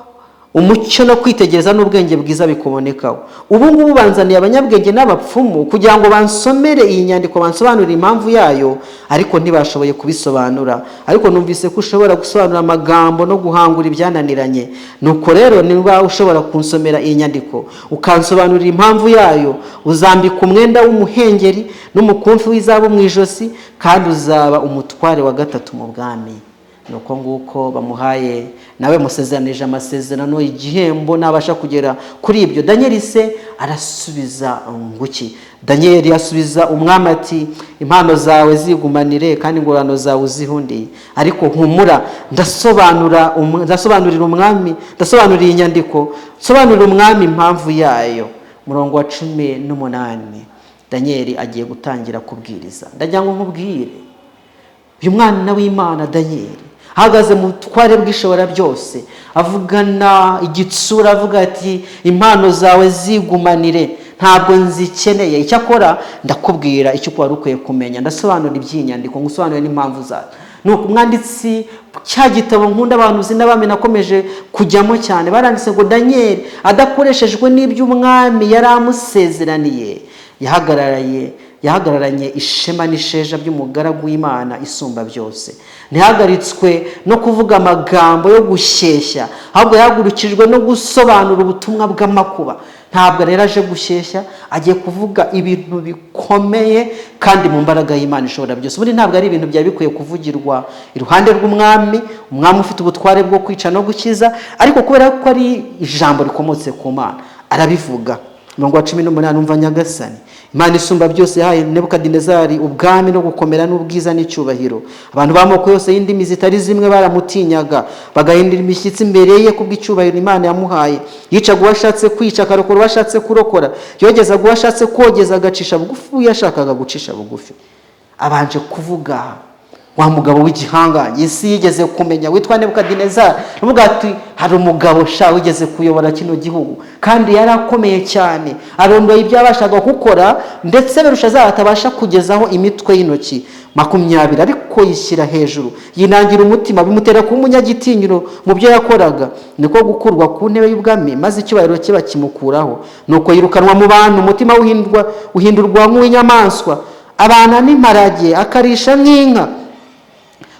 umucyo no kwitegereza n'ubwenge bwiza bikubonekaho. Ubu ngubu banzaniye abanyabwenge n'abapfumu kugira ngo bansomere iyi nyandiko, bansobanurire impamvu yayo, ariko ntibashoboye kubisobanura. Ariko numvise ko ushobora gusobanura amagambo no guhangura ibyananiranye. Nuko rero niba ushobora kunsomera iyi nyandiko ukansobanurira impamvu yayo, uzambika umwenda w'umuhengeri n'umukumfi w'izahabu mu ijosi, kandi uzaba umutware wa 3 mu bwami. Nuko nguko bamuhaye, nawe musezeranije amasezerano, igihembo nabasha kugera kuri ibyo. Daniel se arasubiza nguki? Daniel yasubiza umwami ati impano zawe zigumanire kandi ingorano zawe uzihundiye, ariko humura, ndasobanurira umwami, ndasobanurira inyandiko, sobanurira umwami impamvu yayo. Murongo wa 18 Daniel agiye gutangira kubwiriza. Ndagira ngo nkubwire, uyu mwana w'Imana Daniel ahagaze mu tware bw'ishobora byose, avugana igitsura, avuga ati impano zawe zigumanire. ntabwo nzikeneye. Icyakora ndakubwira icyo wari ukwiye kumenya, ndasobanura iby'inyandiko, ngusobanure n'impamvu zayo. Nuko umwanditsi cya gitabo nkunda abantu uzi n'abami nakomeje kujyamo cyane, baranditse ngo Daniel adakoreshejwe n'iby'umwami yari amusezeraniye yahagararanye ishema n'isheja by'umugaragu w'Imana isumba byose. Ntihagaritswe no kuvuga amagambo yo gushyeshya, ahubwo yahagurukijwe no gusobanura ubutumwa bw'amakuba. Ntabwo rero aje gushyeshya, agiye kuvuga ibintu bikomeye kandi mu mbaraga y'Imana ishobora byose. Ubundi ntabwo ari ibintu byari bikwiye kuvugirwa iruhande rw'umwami, umwami ufite ubutware bwo kwica no gukiza, ariko kubera ko ari ijambo rikomotse ku Mana arabivuga. 18 umva Nyagasani Imana isumba byose yahaye Nebukadinezari ubwami no gukomera n'ubwiza n'icyubahiro. Abantu b'amoko yose y'indimi zitari zimwe baramutinyaga, bagahindira imishyitsi imbere ye kubw'icyubahiro Imana yamuhaye. Yicaga uwashatse kwica, akarokora uwashatse kurokora, yogezaga uwashatse kogeza, agacisha bugufi yashakaga gucisha bugufi. Abanje kuvuga wa mugabo w'igihangange isi yigeze kumenya witwa Nebukadinezari. Nuvuga ati hari umugabo sha wigeze kuyobora kino gihugu kandi yarakomeye cyane, arondoye ibyabashaga gukora, ndetse Berushazari atabasha kugezaho imitwe y'intoki 20, ariko yishyira hejuru, yinangira umutima, bimutera kuba umunyagitinyiro mu byo yakoraga. Niko gukurwa ku ntebe y'ubwami, maze icyubahiro cye bakimukuraho. Nuko yirukanwa mu bantu, umutima uhindurwa nk'uw'inyamaswa, abana n'imparage, akarisha nk'inka.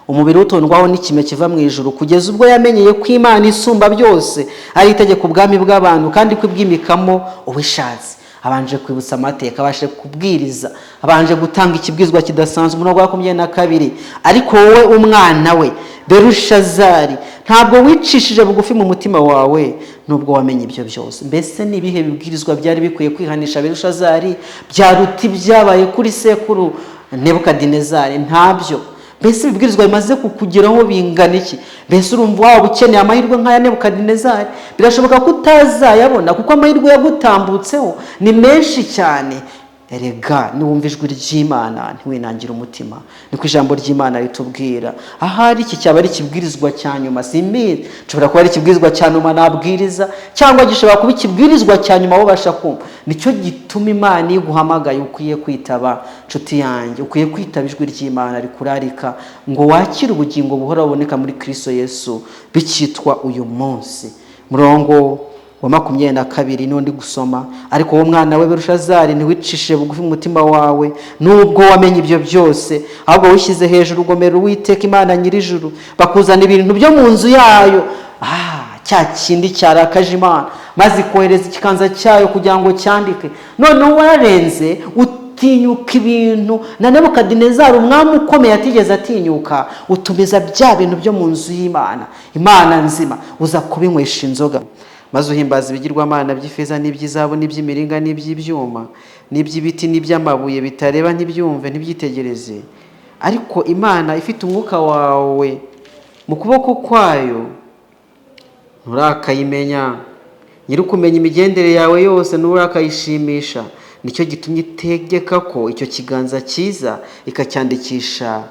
Umubiri utondwaho n'ikime kiva mu ijuru, kugeza ubwo yamenyeye ko Imana isumba byose ari itegeko ubwami bw'abantu kandi ko ibwimikamo ubishatse. Abanje kwibutsa amateka, abashe kubwiriza, abanje gutanga ikibwizwa kidasanzwe. 22 ariko wowe umwana we Berushazari, ntabwo wicishije bugufi mu mutima wawe nubwo wamenye ibyo byose. Mbese ni ibihe bibwirizwa byari bikwiye kwihanisha Berushazari byaruti byabaye kuri sekuru Nebukadinezari? Ntabyo. Mbese ibibwirizwa bimaze kukugeraho bingana iki? Mbese urumva waba ukeneye amahirwe nk'aya Nebukadinezari? Birashoboka ko utazayabona kuko amahirwe yagutambutseho ni menshi cyane. Erega niwumva ijwi ry'Imana ntiwinangire umutima, niko ijambo ry'Imana ritubwira. Ahari iki cyaba ari ikibwirizwa cya nyuma, simbizi, nshobora kuba ari ikibwirizwa cya nyuma nabwiriza, cyangwa gishobora kuba ikibwirizwa cya nyuma wabasha kumva. Nicyo gituma Imana iguhamagaye ukwiye kwitaba. Nshuti yanjye, ukwiye kwitaba ijwi ry'Imana rikurarika ngo wakire ubugingo buhora buboneka muri Kristo Yesu, bikitwa uyu munsi. Murongo wa 22 n'undi gusoma, ariko wowe mwana we Berushazari ntiwicishije bugufi mu mutima wawe nubwo wamenye ibyo byose, ahubwo wishyize hejuru ugomera Uwiteka Imana nyirijuru, bakuzana ibintu byo mu nzu yayo, cya kindi cyarakaje Imana, maze kohereza ikiganza cyayo kugira ngo cyandike. None wararenze utinyuka ibintu na Nebukadinezari umwami ukomeye atigeze atinyuka, utumiza bya bintu byo mu nzu y'Imana, Imana nzima, uza kubinywesha inzoga. Maze uhimbaza ibigirwamana by'ifeza n'iby'izahabu n'iby'imiringa n'iby'ibyuma n'iby'ibiti n'iby'amabuye bitareba ntibyumve ntibyitegereze. Ariko Imana ifite umwuka wawe mu kuboko kwayo nturakayimenya, nyir'ukumenya imigendere yawe yose nturakayishimisha. Nicyo gitumye itegeka ko icyo kiganza cyiza ikacyandikisha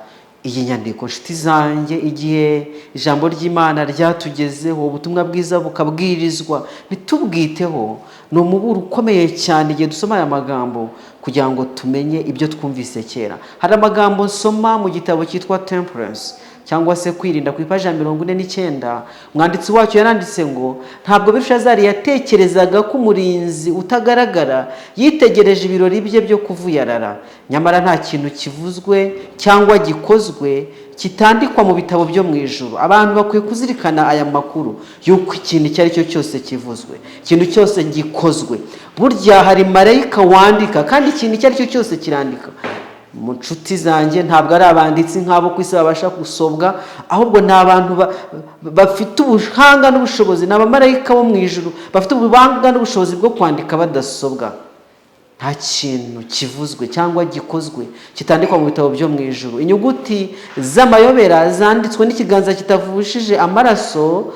iyi nyandiko. Nshuti zanjye, igihe ijambo ry'Imana ryatugezeho, ubutumwa bwiza bukabwirizwa, bitubwiteho. Ni umuburo ukomeye cyane igihe dusoma aya magambo kugira ngo tumenye ibyo twumvise kera. Hari amagambo nsoma mu gitabo cyitwa Temperance cyangwa se kwirinda ku ipaji ya 49. Umwanditsi wacyo yaranditse ngo ntabwo Berushazari yatekerezaga ko umurinzi utagaragara yitegereje ibirori bye byo kuvuyarara. Nyamara nta kintu kivuzwe cyangwa gikozwe kitandikwa mu bitabo byo mu ijuru. Abantu bakwiye kuzirikana aya makuru yuko ikintu icyo ari cyo cyose kivuzwe, ikintu cyose gikozwe, burya hari marayika wandika, kandi ikintu icyo ari cyo cyose kirandika. Mu nshuti zanjye, ntabwo ari abanditsi nk'abo ku isi babasha gusobwa, ahubwo ni abantu bafite ubuhanga n'ubushobozi, ni abamarayika bo mu ijuru bafite ubuhanga n'ubushobozi bwo kwandika badasobwa. Nta kintu kivuzwe cyangwa gikozwe kitandikwa mu bitabo byo mu ijuru. Inyuguti z'amayobera zanditswe n'ikiganza kitavushije amaraso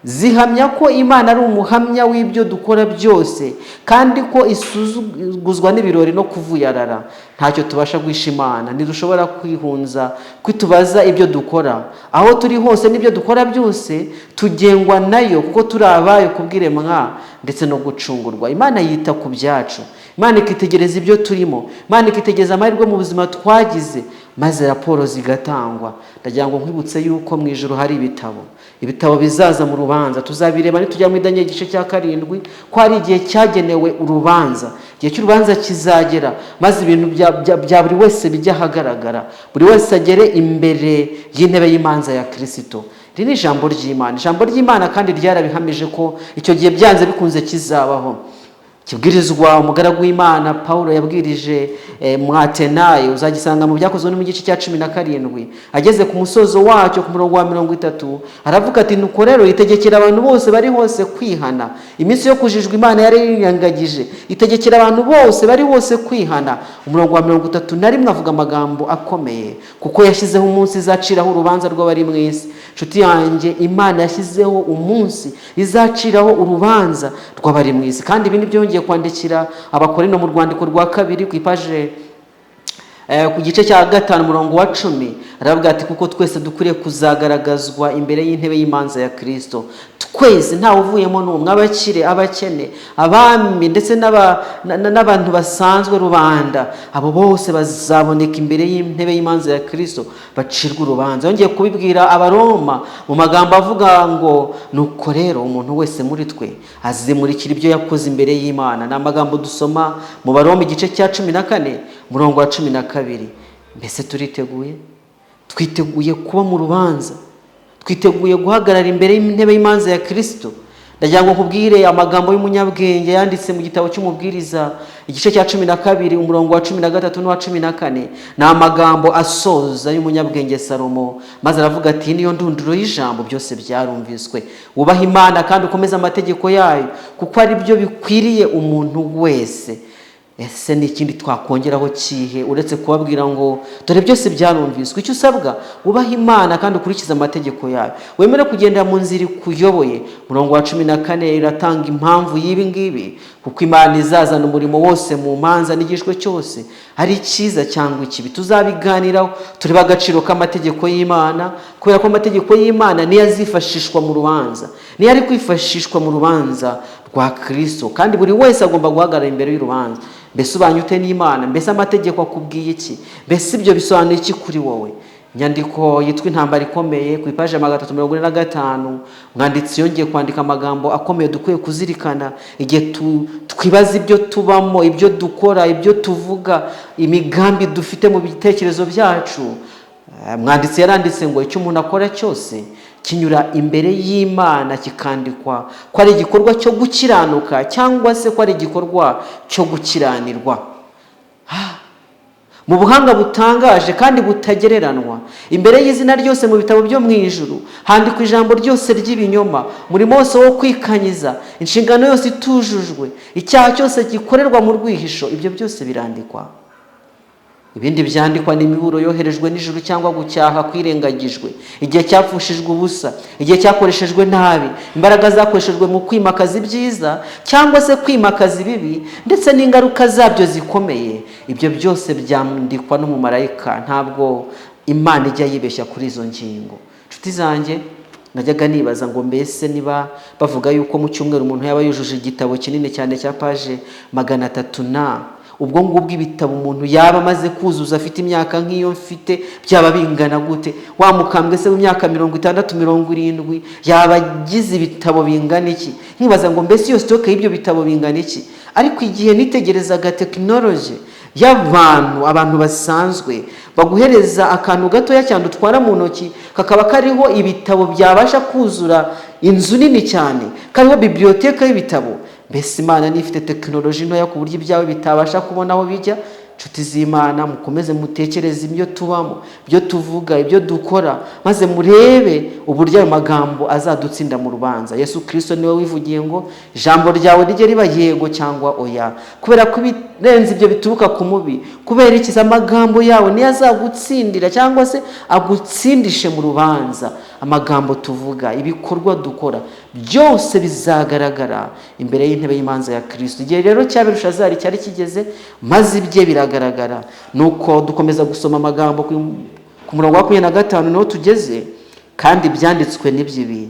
zihamya ko Imana ari umuhamya w'ibyo dukora byose, kandi ko isuzuguzwa n'ibirori no kuvuyarara. Ntacyo tubasha guhisha Imana, ntidushobora kwihunza kwitubaza ibyo dukora. Aho turi hose n'ibyo dukora byose tugengwa nayo, kuko turi abayo kubw'iremwa ndetse no gucungurwa. Imana yita ku byacu, Imana ikitegereza ibyo turimo, Imana ikitegereza amahirwe mu buzima twagize, maze raporo zigatangwa. Ndagira ngo nkwibutse yuko mu ijuru hari ibitabo bizaza mu rubanza. Tuzabireba nitujya muri Daniel igice cya 7 ko hari igihe cyagenewe urubanza. Igihe cy'urubanza kizagera, maze ibintu bya buri wese bijya ahagaragara, buri wese agere imbere y'intebe y'imanza ya Kristo. Iri ni ijambo ry'Imana. Ijambo ry'Imana kandi ryarabihamije ko icyo gihe byanze bikunze kizabaho. Kibwirizwa umugaragu w'Imana Paulo yabwirije mu Atenayi, uzagisanga mu Byakozwe no mu gice cya 17. Ageze ku musozo wacyo ku murongo wa 30 aravuga ati, nuko rero itegekera abantu bose bari hose kwihana. Iminsi yo kujijwa Imana yari yirangagije, itegekera abantu bose bari hose kwihana. Umurongo wa 31 avuga amagambo akomeye, kuko yashyizeho umunsi izaciraho urubanza rw'abari mu isi. Nshuti yanjye, Imana yashyizeho umunsi izaciraho urubanza rw'abari mu isi. Kandi ibi ni byo yongeye kwandikira Abakorinto mu rwandiko rwa 2 ku ipaje ku gice cya 5 umurongo wa 10 aravuga ati, kuko twese dukwiriye kuzagaragazwa imbere y'intebe y'imanza ya Kristo. Twese ntawe uvuyemo n'umwe, abakire, abakene, abami ndetse n'abantu basanzwe, rubanda, abo bose bazaboneka imbere y'intebe y'imanza ya Kristo bacirwa urubanza. Yongeye kubibwira Abaroma mu magambo avuga ngo, nuko rero umuntu wese muri twe azimurikira ibyo yakoze imbere y'Imana. Ni amagambo dusoma mu Baroma igice cya 14 umurongo wa 12. Mbese turiteguye? Twiteguye kuba mu rubanza? Twiteguye guhagarara imbere y'intebe y'imanza ya Kristo? Ndagira ngo nkubwire amagambo y'umunyabwenge yanditse mu gitabo cy'Umubwiriza igice cya 12 umurongo wa 13 n'uwa 14. Ni amagambo asoza y'umunyabwenge Salomo, maze aravuga ati, niyo ndunduro y'ijambo byose byarumviswe. Wubaha Imana kandi ukomeze amategeko yayo, kuko ari byo bikwiriye umuntu wese. Ese ni ikindi twakongeraho kihe uretse kubabwira ngo dore byose byarumviswe? Icyo usabwa, ubaha Imana kandi ukurikiza amategeko yayo, wemere kugendera mu nzira ikuyoboye. Umurongo wa 14 iratanga impamvu y'ibi ngibi, kuko Imana izazana umurimo wose mu manza n'igishwe cyose, ari cyiza cyangwa ikibi. Tuzabiganiraho tureba agaciro k'amategeko y'Imana, kubera ko amategeko y'Imana niyo azifashishwa mu rubanza, niyo ari kwifashishwa mu rubanza rwa Kristo, kandi buri wese agomba guhagarara imbere y'urubanza. Mbese ubanyute n'Imana? Mbese amategeko akubwiye iki? Mbese ibyo bisobanuye iki kuri wowe? Inyandiko yitwa Intambara Ikomeye ku ipaje 345 umwanditsi yongeye kwandika amagambo akomeye dukwiye kuzirikana igihe twibaza ibyo tubamo, ibyo dukora, ibyo tuvuga, imigambi dufite mu bitekerezo byacu. Mwanditsi yaranditse ngo, icyo umuntu akora cyose kinyura imbere y'Imana kikandikwa ko ari igikorwa cyo gukiranuka cyangwa se ko ari igikorwa cyo gukiranirwa. Mu buhanga butangaje kandi butagereranwa, imbere y'izina ryose mu bitabo byo mu ijuru handikwa ijambo ryose ry'ibinyoma, umurimo wose wo kwikanyiza, inshingano yose itujujwe, icyaha cyose gikorerwa mu rwihisho, ibyo byose birandikwa. Ibindi byandikwa ni imiburo yoherejwe n'ijuru cyangwa gucyaha kwirengagijwe, igihe cyapfushijwe ubusa, igihe cyakoreshejwe nabi, imbaraga zakoreshejwe mu kwimakaza ibyiza cyangwa se kwimakaza ibibi, ndetse n'ingaruka zabyo zikomeye. Ibyo byose byandikwa n'umumarayika. Ntabwo Imana ijya yibeshya kuri izo ngingo. Nshuti zanjye, najyaga nibaza ngo mbese niba bavuga yuko mu cyumweru umuntu yaba yujuje igitabo kinini cyane cya paje 300 ubwo ngubwo ibitabo umuntu yaba amaze kuzuza afite imyaka nk'iyo mfite byaba bingana gute? Wa mukambwe se w'imyaka 60 70 yaba agize ibitabo bingana iki? Nkibaza ngo mbese iyo stock y'ibyo bitabo bingana iki? Ariko igihe nitegerezaga technology abantu basanzwe baguhereza akantu gatoya cyane utwara mu ntoki, kakaba kariho ibitabo byabasha kuzura inzu nini cyane, kariho biblioteka y'ibitabo. Mbese Imana nifite technology ntoya ku buryo ibyawe bitabasha kubona aho bijya. Nshuti z'Imana, mukomeze mutekereze ibyo tubamo, ibyo tuvuga, ibyo dukora, maze murebe uburyo ayo magambo azadutsinda mu rubanza. Yesu Kristo niwe wivugiye ngo, ijambo ryawe rijye riba yego cyangwa oya, kubera ko ibirenze ibyo bituruka ku mubi. Kubera iki? Amagambo yawe niyo azagutsindira cyangwa se agutsindishe mu rubanza. Amagambo tuvuga, ibikorwa dukora, byose bizagaragara imbere y'intebe y'imanza ya Kristo. Igihe rero cya Berushazari cyari kigeze, maze ibye biragaragara. Nuko dukomeza gusoma amagambo ku murongo wa 25 niho tugeze. Kandi byanditswe n'iby'ibi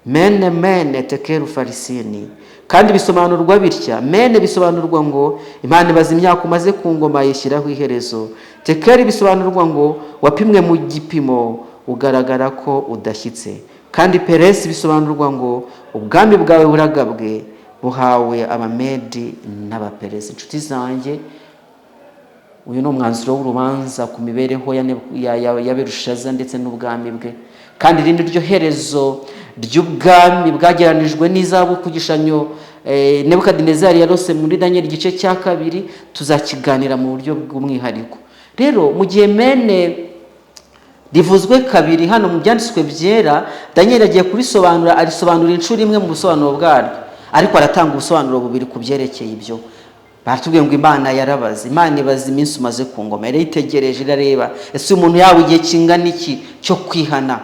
mene mene tekeru farisini. Kandi bisobanurwa bitya, mene bisobanurwa ngo Imana ibaza imyaka umaze ku ngoma yishyiraho iherezo. Tekeri bisobanurwa ngo wapimwe mu gipimo ugaragara ko udashyitse. Kandi peresi bisobanurwa ngo ubwami bwawe buragabwe buhawe abamedi n'abaperesi. Inshuti zanjye, uyu ni umwanzuro w'urubanza ku mibereho ya Berushaza ndetse n'ubwami bwe. Kandi irindi ryo herezo ry'ubwami bwageranijwe n'izabu ku gishanyo Nebukadinezari yarose muri Daniel igice cya 2, tuzakiganira mu buryo bw'umwihariko. Rero mu gihe mene rivuzwe kabiri hano mu byanditswe byera, Daniel agiye kurisobanura, arisobanura inshuro imwe mu busobanuro bwaryo, ariko aratanga ubusobanuro bubiri ku byerekeye ibyo. Baratubwiye ngo Imana yarabaze, Imana ibaza iminsi umaze ku ngoma, yaritegereje irareba ese umuntu yawe igihe kingana iki cyo kwihana.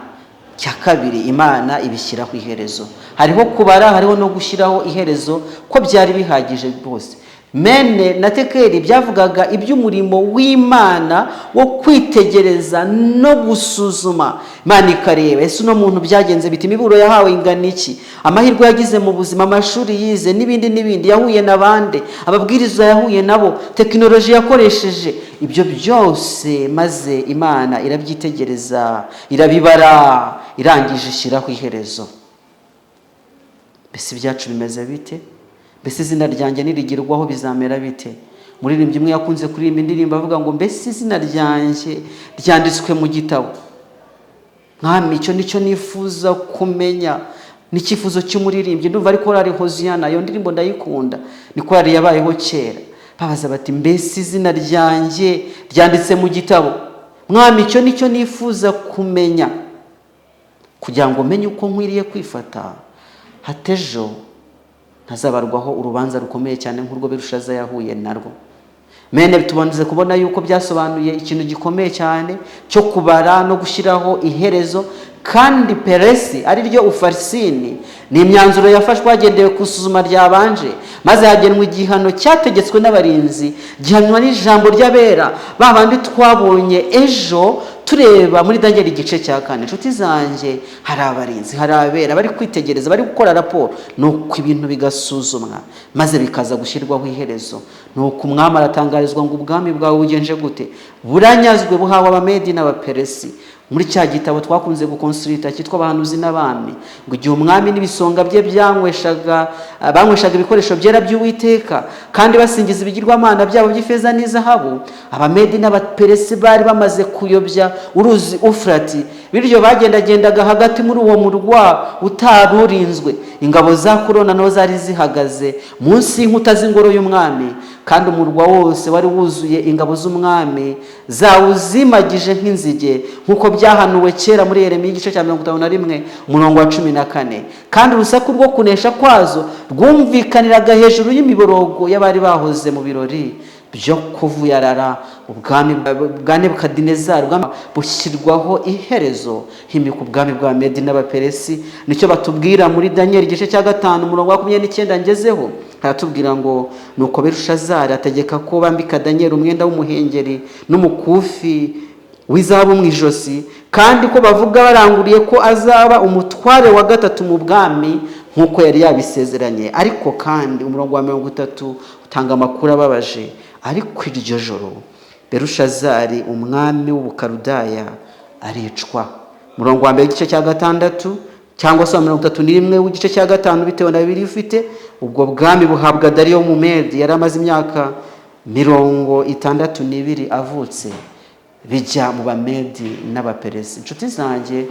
Cya kabiri, Imana ibishyiraho iherezo. Hariho kubara, hariho no gushyiraho iherezo, ko byari bihagije rwose. Mene na tekeri byavugaga iby'umurimo w'Imana wo kwitegereza no gusuzuma. Imana ikareba ese uno muntu byagenze biti, imiburo yahawe ingana iki, amahirwe yagize mu buzima, amashuri yize n'ibindi, yahuye n'abande, ababwiriza yahuye nabo, tekinoloji yakoresheje, ibyo byose maze Imana irabyitegereza, irabibara, irangije ishyiraho iherezo. Mbese ibyacu bimeze bite? Mbese izina ryanjye nirigirwaho bizamera bite? Muririmbyi umwe yakunze kuririmba indirimbo avuga ngo mbese izina ryanjye ryanditswe mu gitabo. Mwami, icyo nicyo nifuza kumenya. N'ikifuzo cy'umuririmbyi. Ndumva ari korali Hoziyana, iyo ndirimbo ndayikunda. Ni korali yabayeho kera. Babaza bati mbese izina ryanjye ryanditse mu gitabo. Mwami, icyo nicyo nifuza kumenya, kugira ngo menye uko nkwiriye kwifata, hatejo ntazabarwaho urubanza rukomeye cyane nk'urwo Berushaza yahuye narwo. Mene tuboneze kubona yuko byasobanuye ikintu gikomeye cyane cyo kubara no gushyiraho iherezo. Kandi peresi ari ryo ufarisini ni imyanzuro yafashwe hagendewe ku isuzuma ryabanje, maze hagenwa igihano cyategetswe n'abarinzi, gihanwa n'ijambo ry'abera, babandi twabonye ejo tureba muri Daniel igice cya 4. Inshuti zanjye, hari abarinzi, hari abera bari kwitegereza, bari gukora raporo, nuko ibintu bigasuzumwa maze bikaza gushyirwaho iherezo. Nuko umwami aratangarizwa ngo ubwami bwawe bugenje gute, buranyazwe buhawe abamedi n'abaperesi. Muri cya gitabo twakunze gukonsulita cyitwa Abahanuzi n'Abami, ngo igihe umwami n'ibisonga bye banyweshaga ibikoresho byera by'Uwiteka kandi basingiza ibigirwamana byabo by'ifeza n'izahabu, abamedi n'abaperesi bari bamaze kuyobya uruzi Ufurati, bityo bagendagendaga hagati muri uwo murwa utarurinzwe. Ingabo za Korona nazo zari zihagaze munsi y'inkuta z'ingoro y'umwami, kandi umurwa wose wari wuzuye ingabo z'umwami zawuzimagije nk'inzige, nk'uko byahanuwe kera muri Yeremiya igice cya 51 umurongo wa 14. Kandi urusaku rwo kunesha kwazo rwumvikaniraga hejuru y'imiborogo y'abari bahoze mu birori byo kuvuyarara ubwami bwa Nebukadinezari bushyirwaho iherezo, himika ubwami bwa Medi n'abaperesi. Nicyo batubwira muri Daniel igice cya 5 umurongo wa 29 ngezeho. Haratubwira ngo nuko Berushazari ategeka ko bambika Daniel umwenda w'umuhengeri n'umukufi w'izahabu mu ijosi, kandi ko bavuga baranguriye ko azaba umutware wa 3 mu bwami nk'uko yari yabisezeranye. Ariko kandi umurongo wa 30 utanga amakuru ababaje. Ariko iryo joro Berushazari umwami w'Ubukarudaya aricwa. Umurongo wa 1 igice cya 6 cyangwa se 31 w'igice cya 5 bitewe na bibiri ufite. Ubwo bwami buhabwa Dariyo w'Umumedi, yari amaze imyaka 62 avutse, bijya mu bamedi n'abaperesi. Inshuti zanjye,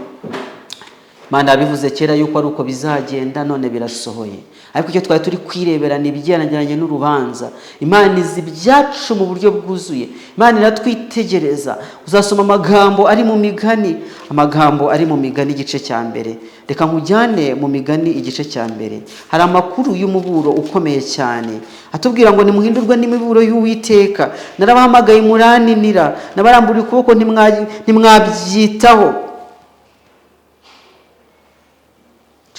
Mana yabivuze kera yuko ari uko bizagenda, none birasohoye. Ariko icyo twari turi kwirebera ni ibigendanye n'urubanza. Imana izi byacu mu buryo bwuzuye. Imana iratwitegereza. Uzasoma amagambo ari mu Migani igice cya 1. Reka nkujyane mu Migani igice cya 1. Hari amakuru y'umuburo ukomeye cyane atubwira ngo nimuhindurwe n'imiburo y'Uwiteka. Narabahamagaye murananira, nabaramburiye ukuboko ntimwabyitaho.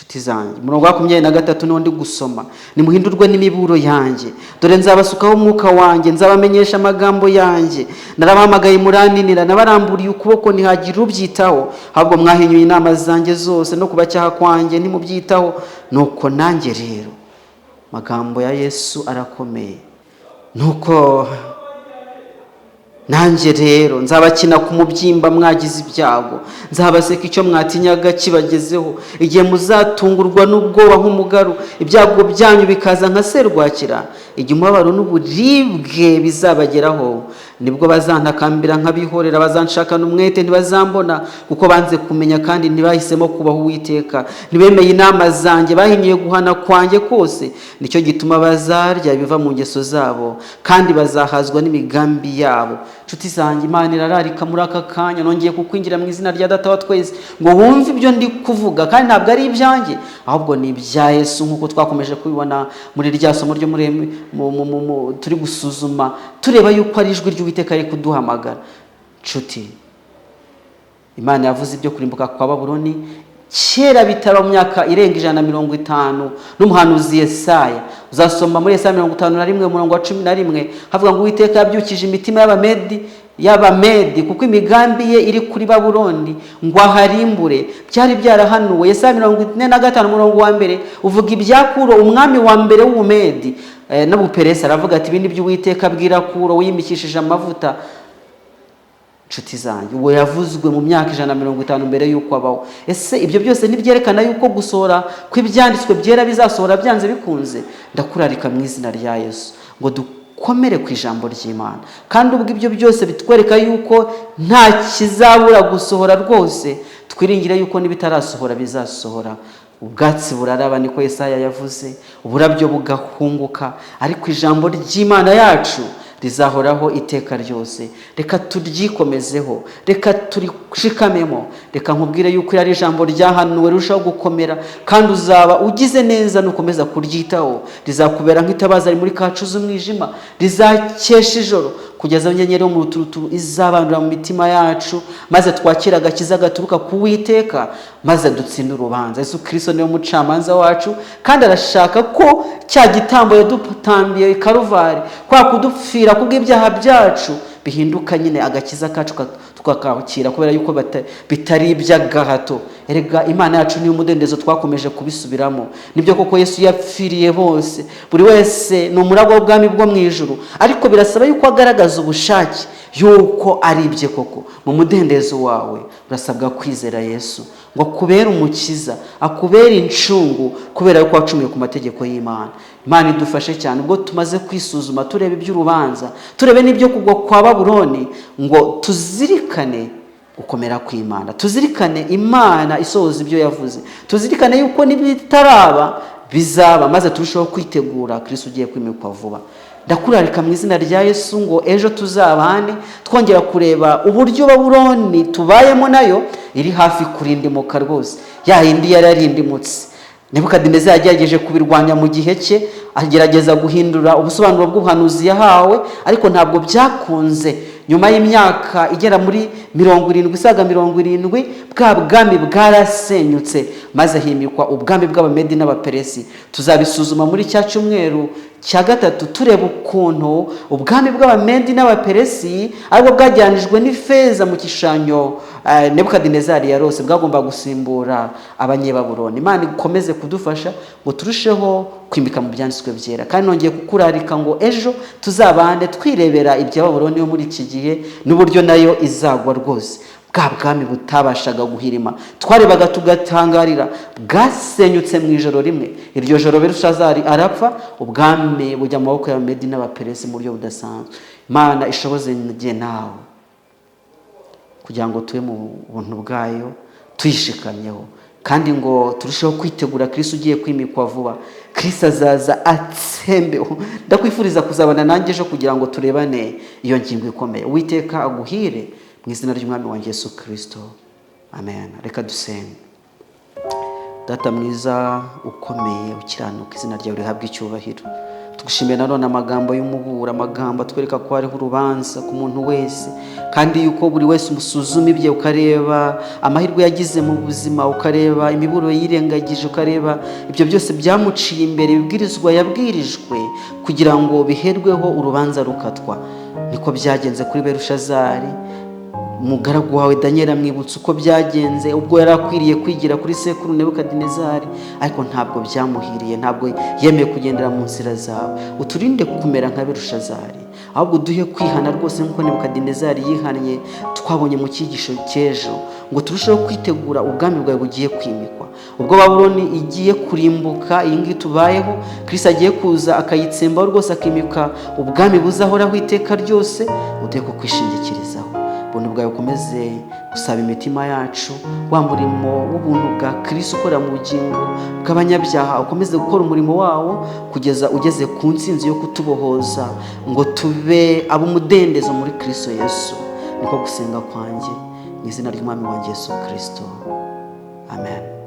nshuti zanjye. Umurongo wa 23 niwo ndi gusoma. Nimuhindurwe n'imiburo yanjye, dore nzabasukaho umwuka wanjye, nzabamenyesha amagambo yanjye. Narabahamagaye muraninira, nabaramburiye ukuboko ntihagira ubyitaho, ahubwo mwahinyuye inama zanjye zose, no kubacyaha kwanjye ntimubyitaho. Nuko nanjye rero, magambo ya Yesu arakomeye, nuko nanjye rero nzabakina ku mubyimba mwagize ibyago, nzabaseka icyo mwatinyaga kibagezeho. Igihe muzatungurwa n'ubwoba nk'umugaru, ibyago byanyu bikaza nka serwakira, igihe umubabaro n'uburibwe bizabageraho, nibwo bazantakambira nk'abihorera, bazanshakana umwete ntibazambona, kuko banze kumenya kandi ntibahisemo kubaho Uwiteka, ntibemeye inama zanjye, bahinyuye guhana kwanjye kose. Nicyo gituma bazarya ibiva mu ngeso zabo, kandi bazahazwa n'imigambi yabo. Nshuti zanjye, Imana irararika muri aka kanya, nongeye kukwinjira mu izina rya Data wa twese ngo wumve ibyo ndi kuvuga, kandi ntabwo ari ibyanjye, ahubwo ni ibya Yesu, nk'uko twakomeje kubibona muri rya somo ryo turi gusuzuma, tureba yuko ari ijwi ry'Uwiteka ari kuduhamagara. Nshuti, Imana yavuze ibyo kurimbuka kwa Babuloni kera bitaba mu myaka irenga 150 n'umuhanuzi Yesaya. Uzasoma muri Yesaya 51 umurongo wa 11, havuga ngo Uwiteka yabyukije imitima y'Abamedi kuko imigambi ye iri kuri Babuloni ngo aharimbure. Byari byarahanuwe. Yesaya 45 umurongo wa 1 uvuga ibya Kuro, umwami wa mbere w'Umedi n'Ubuperesi. Aravuga ati, ibi ni byo Uwiteka abwira Kuro wiyimikishije amavuta. Nshuti zanjye, uwo yavuzwe mu myaka 150 mbere y'uko abaho. Ese ibyo byose ntibyerekana yuko gusohora kw'ibyanditswe byera bizasohora byanze bikunze? Ndakurarika mu izina rya Yesu ngo dukomere ku ijambo ry'Imana, kandi ubwo ibyo byose bitwereka yuko nta kizabura gusohora rwose, twiringire yuko n'ibitarasohora bizasohora. Ubwatsi buraraba, niko Yesaya yavuze, uburabyo bugahunguka, ariko ijambo ry'Imana yacu rizahoraho iteka ryose. Reka turyikomezeho, reka turishikamemo. Reka nkubwire yuko yari ijambo ryahanuwe rushaho gukomera, kandi uzaba ugize neza nukomeza kuryitaho. Rizakubera nk'itabaza muri kacu z'umwijima, rizakesha ijoro kugeza inyenyeri yo mu ruturuturu izabandura mu mitima yacu, maze twakira agakiza gaturuka ku Uwiteka, maze dutsinde urubanza. Yesu Kristo niwe mucamanza wacu, kandi arashaka ko cya gitambo yadutambiye i Karuvari, kwa kudupfira kubw'ibyaha byacu, bihinduka nyine agakiza kacu tukakakira, kubera yuko bitari iby'agahato. Erega Imana yacu niyo umudendezo, twakomeje kubisubiramo. Nibyo koko Yesu yapfiriye bose, buri wese ni umuragwa w'ubwami bwo mu ijuru, ariko birasaba yuko agaragaza ubushake yuko ari ibye koko. Mu mudendezo wawe urasabwa kwizera Yesu ngo akubere umukiza, akubere incungu, kubera yuko wacumuye ku mategeko y'Imana. Imana idufashe cyane ubwo tumaze kwisuzuma, turebe iby'urubanza, turebe n'ibyo kugwa kwa Babuloni, ngo tuzirikane gukomera kw'Imana, tuzirikane Imana isohoza ibyo yavuze, tuzirikane yuko n'ibitaraba bizaba, maze turusheho kwitegura Kristo ugiye kwimikwa vuba. Ndakurarika mu izina rya Yesu ngo ejo tuzabane twongera kureba uburyo Babuloni tubayemo nayo iri hafi kurindimuka rwose, ya yindi yararindimutse. Nebukadineza yagerageje kubirwanya mu gihe cye, agerageza guhindura ubusobanuro bw'ubuhanuzi yahawe, ariko ntabwo byakunze. Nyuma y'imyaka igera muri 70, isaga 70, bwa bwami bwarasenyutse, maze himikwa ubwami bw'Abamedi n'Abaperesi. Tuzabisuzuma muri cya cyumweru cya gatatu, tureba ukuntu ubwami bw'Abamedi n'Abaperesi aribwo bwajyanijwe n'ifeza mu kishanyo Nebukadinezari yarose, bwagomba gusimbura Abanyebabuloni. Imana ikomeze kudufasha ngo turusheho kwimbika mu byanditswe byera, kandi nongeye kukurarika ngo ejo tuzabane twirebera ibya Babuloni yo muri iki gihe n'uburyo nayo izagwa rwose. Bwa bwami butabashaga guhirima, twarebaga tugatangarira, bwasenyutse mu ijoro rimwe. Iryo joro Belushazari arapfa, ubwami bujya mu maboko y'Abamedi n'Abaperesi mu buryo budasanzwe. Imana ishoboze njye nawe kugira ngo tube mu buntu bwayo tuyishikamyeho, kandi ngo turusheho kwitegura Kristo ugiye kwimikwa vuba. Kristo azaza atsembeho. Ndakwifuriza kuzabana nanjye ejo kugira ngo turebane iyo ngingo ikomeye. Uwiteka aguhire mu izina ry'Umwami wa Yesu Kristo, amen. Reka dusenge. Data mwiza ukomeye ukiranuka, izina ryawe rihabwe icyubahiro. tugushimiye nanone amagambo y'umubura, amagambo atwereka ko hariho urubanza ku muntu wese, kandi yuko buri wese umusuzuma ibye, ukareba amahirwe yagize mu buzima, ukareba imiburo yirengagije, ukareba ibyo byose byamuciye imbere, ibibwirizwa yabwirijwe kugira ngo biherweho urubanza rukatwa. Niko byagenze kuri Berushazari. Umugaragu wawe Daniel amwibutsa uko byagenze ubwo yari akwiriye kwigira kuri sekuru Nebukadinezari, ariko ntabwo byamuhiriye, ntabwo yemeye kugendera mu nzira zawe. Uturinde kumera nka Berushazari, ahubwo duhe kwihana rwose nk'uko Nebukadinezari yihannye twabonye mu cyigisho cy'ejo, ngo turusheho kwitegura ubwami bwawe bugiye kwimikwa. Ubwo Babuloni igiye kurimbuka, iyi ngiyi tubayeho, Kristo agiye kuza akayitsembaho rwose, akimika ubwami buzahoraho iteka ryose, uduhe ko kwishingikirizaho. Ubuntu bwawe ukomeze gusaba imitima yacu, wa murimo w'ubuntu bwa Kristo ukorera mu bugingo bw'abanyabyaha ukomeze gukora umurimo wawo kugeza ugeze ku ntsinzi yo kutubohoza, ngo tube ab'umudendezo muri Kristo Yesu. Niko gusenga kwanjye mu izina ry'Umwami wanjye Yesu Kristo, amen.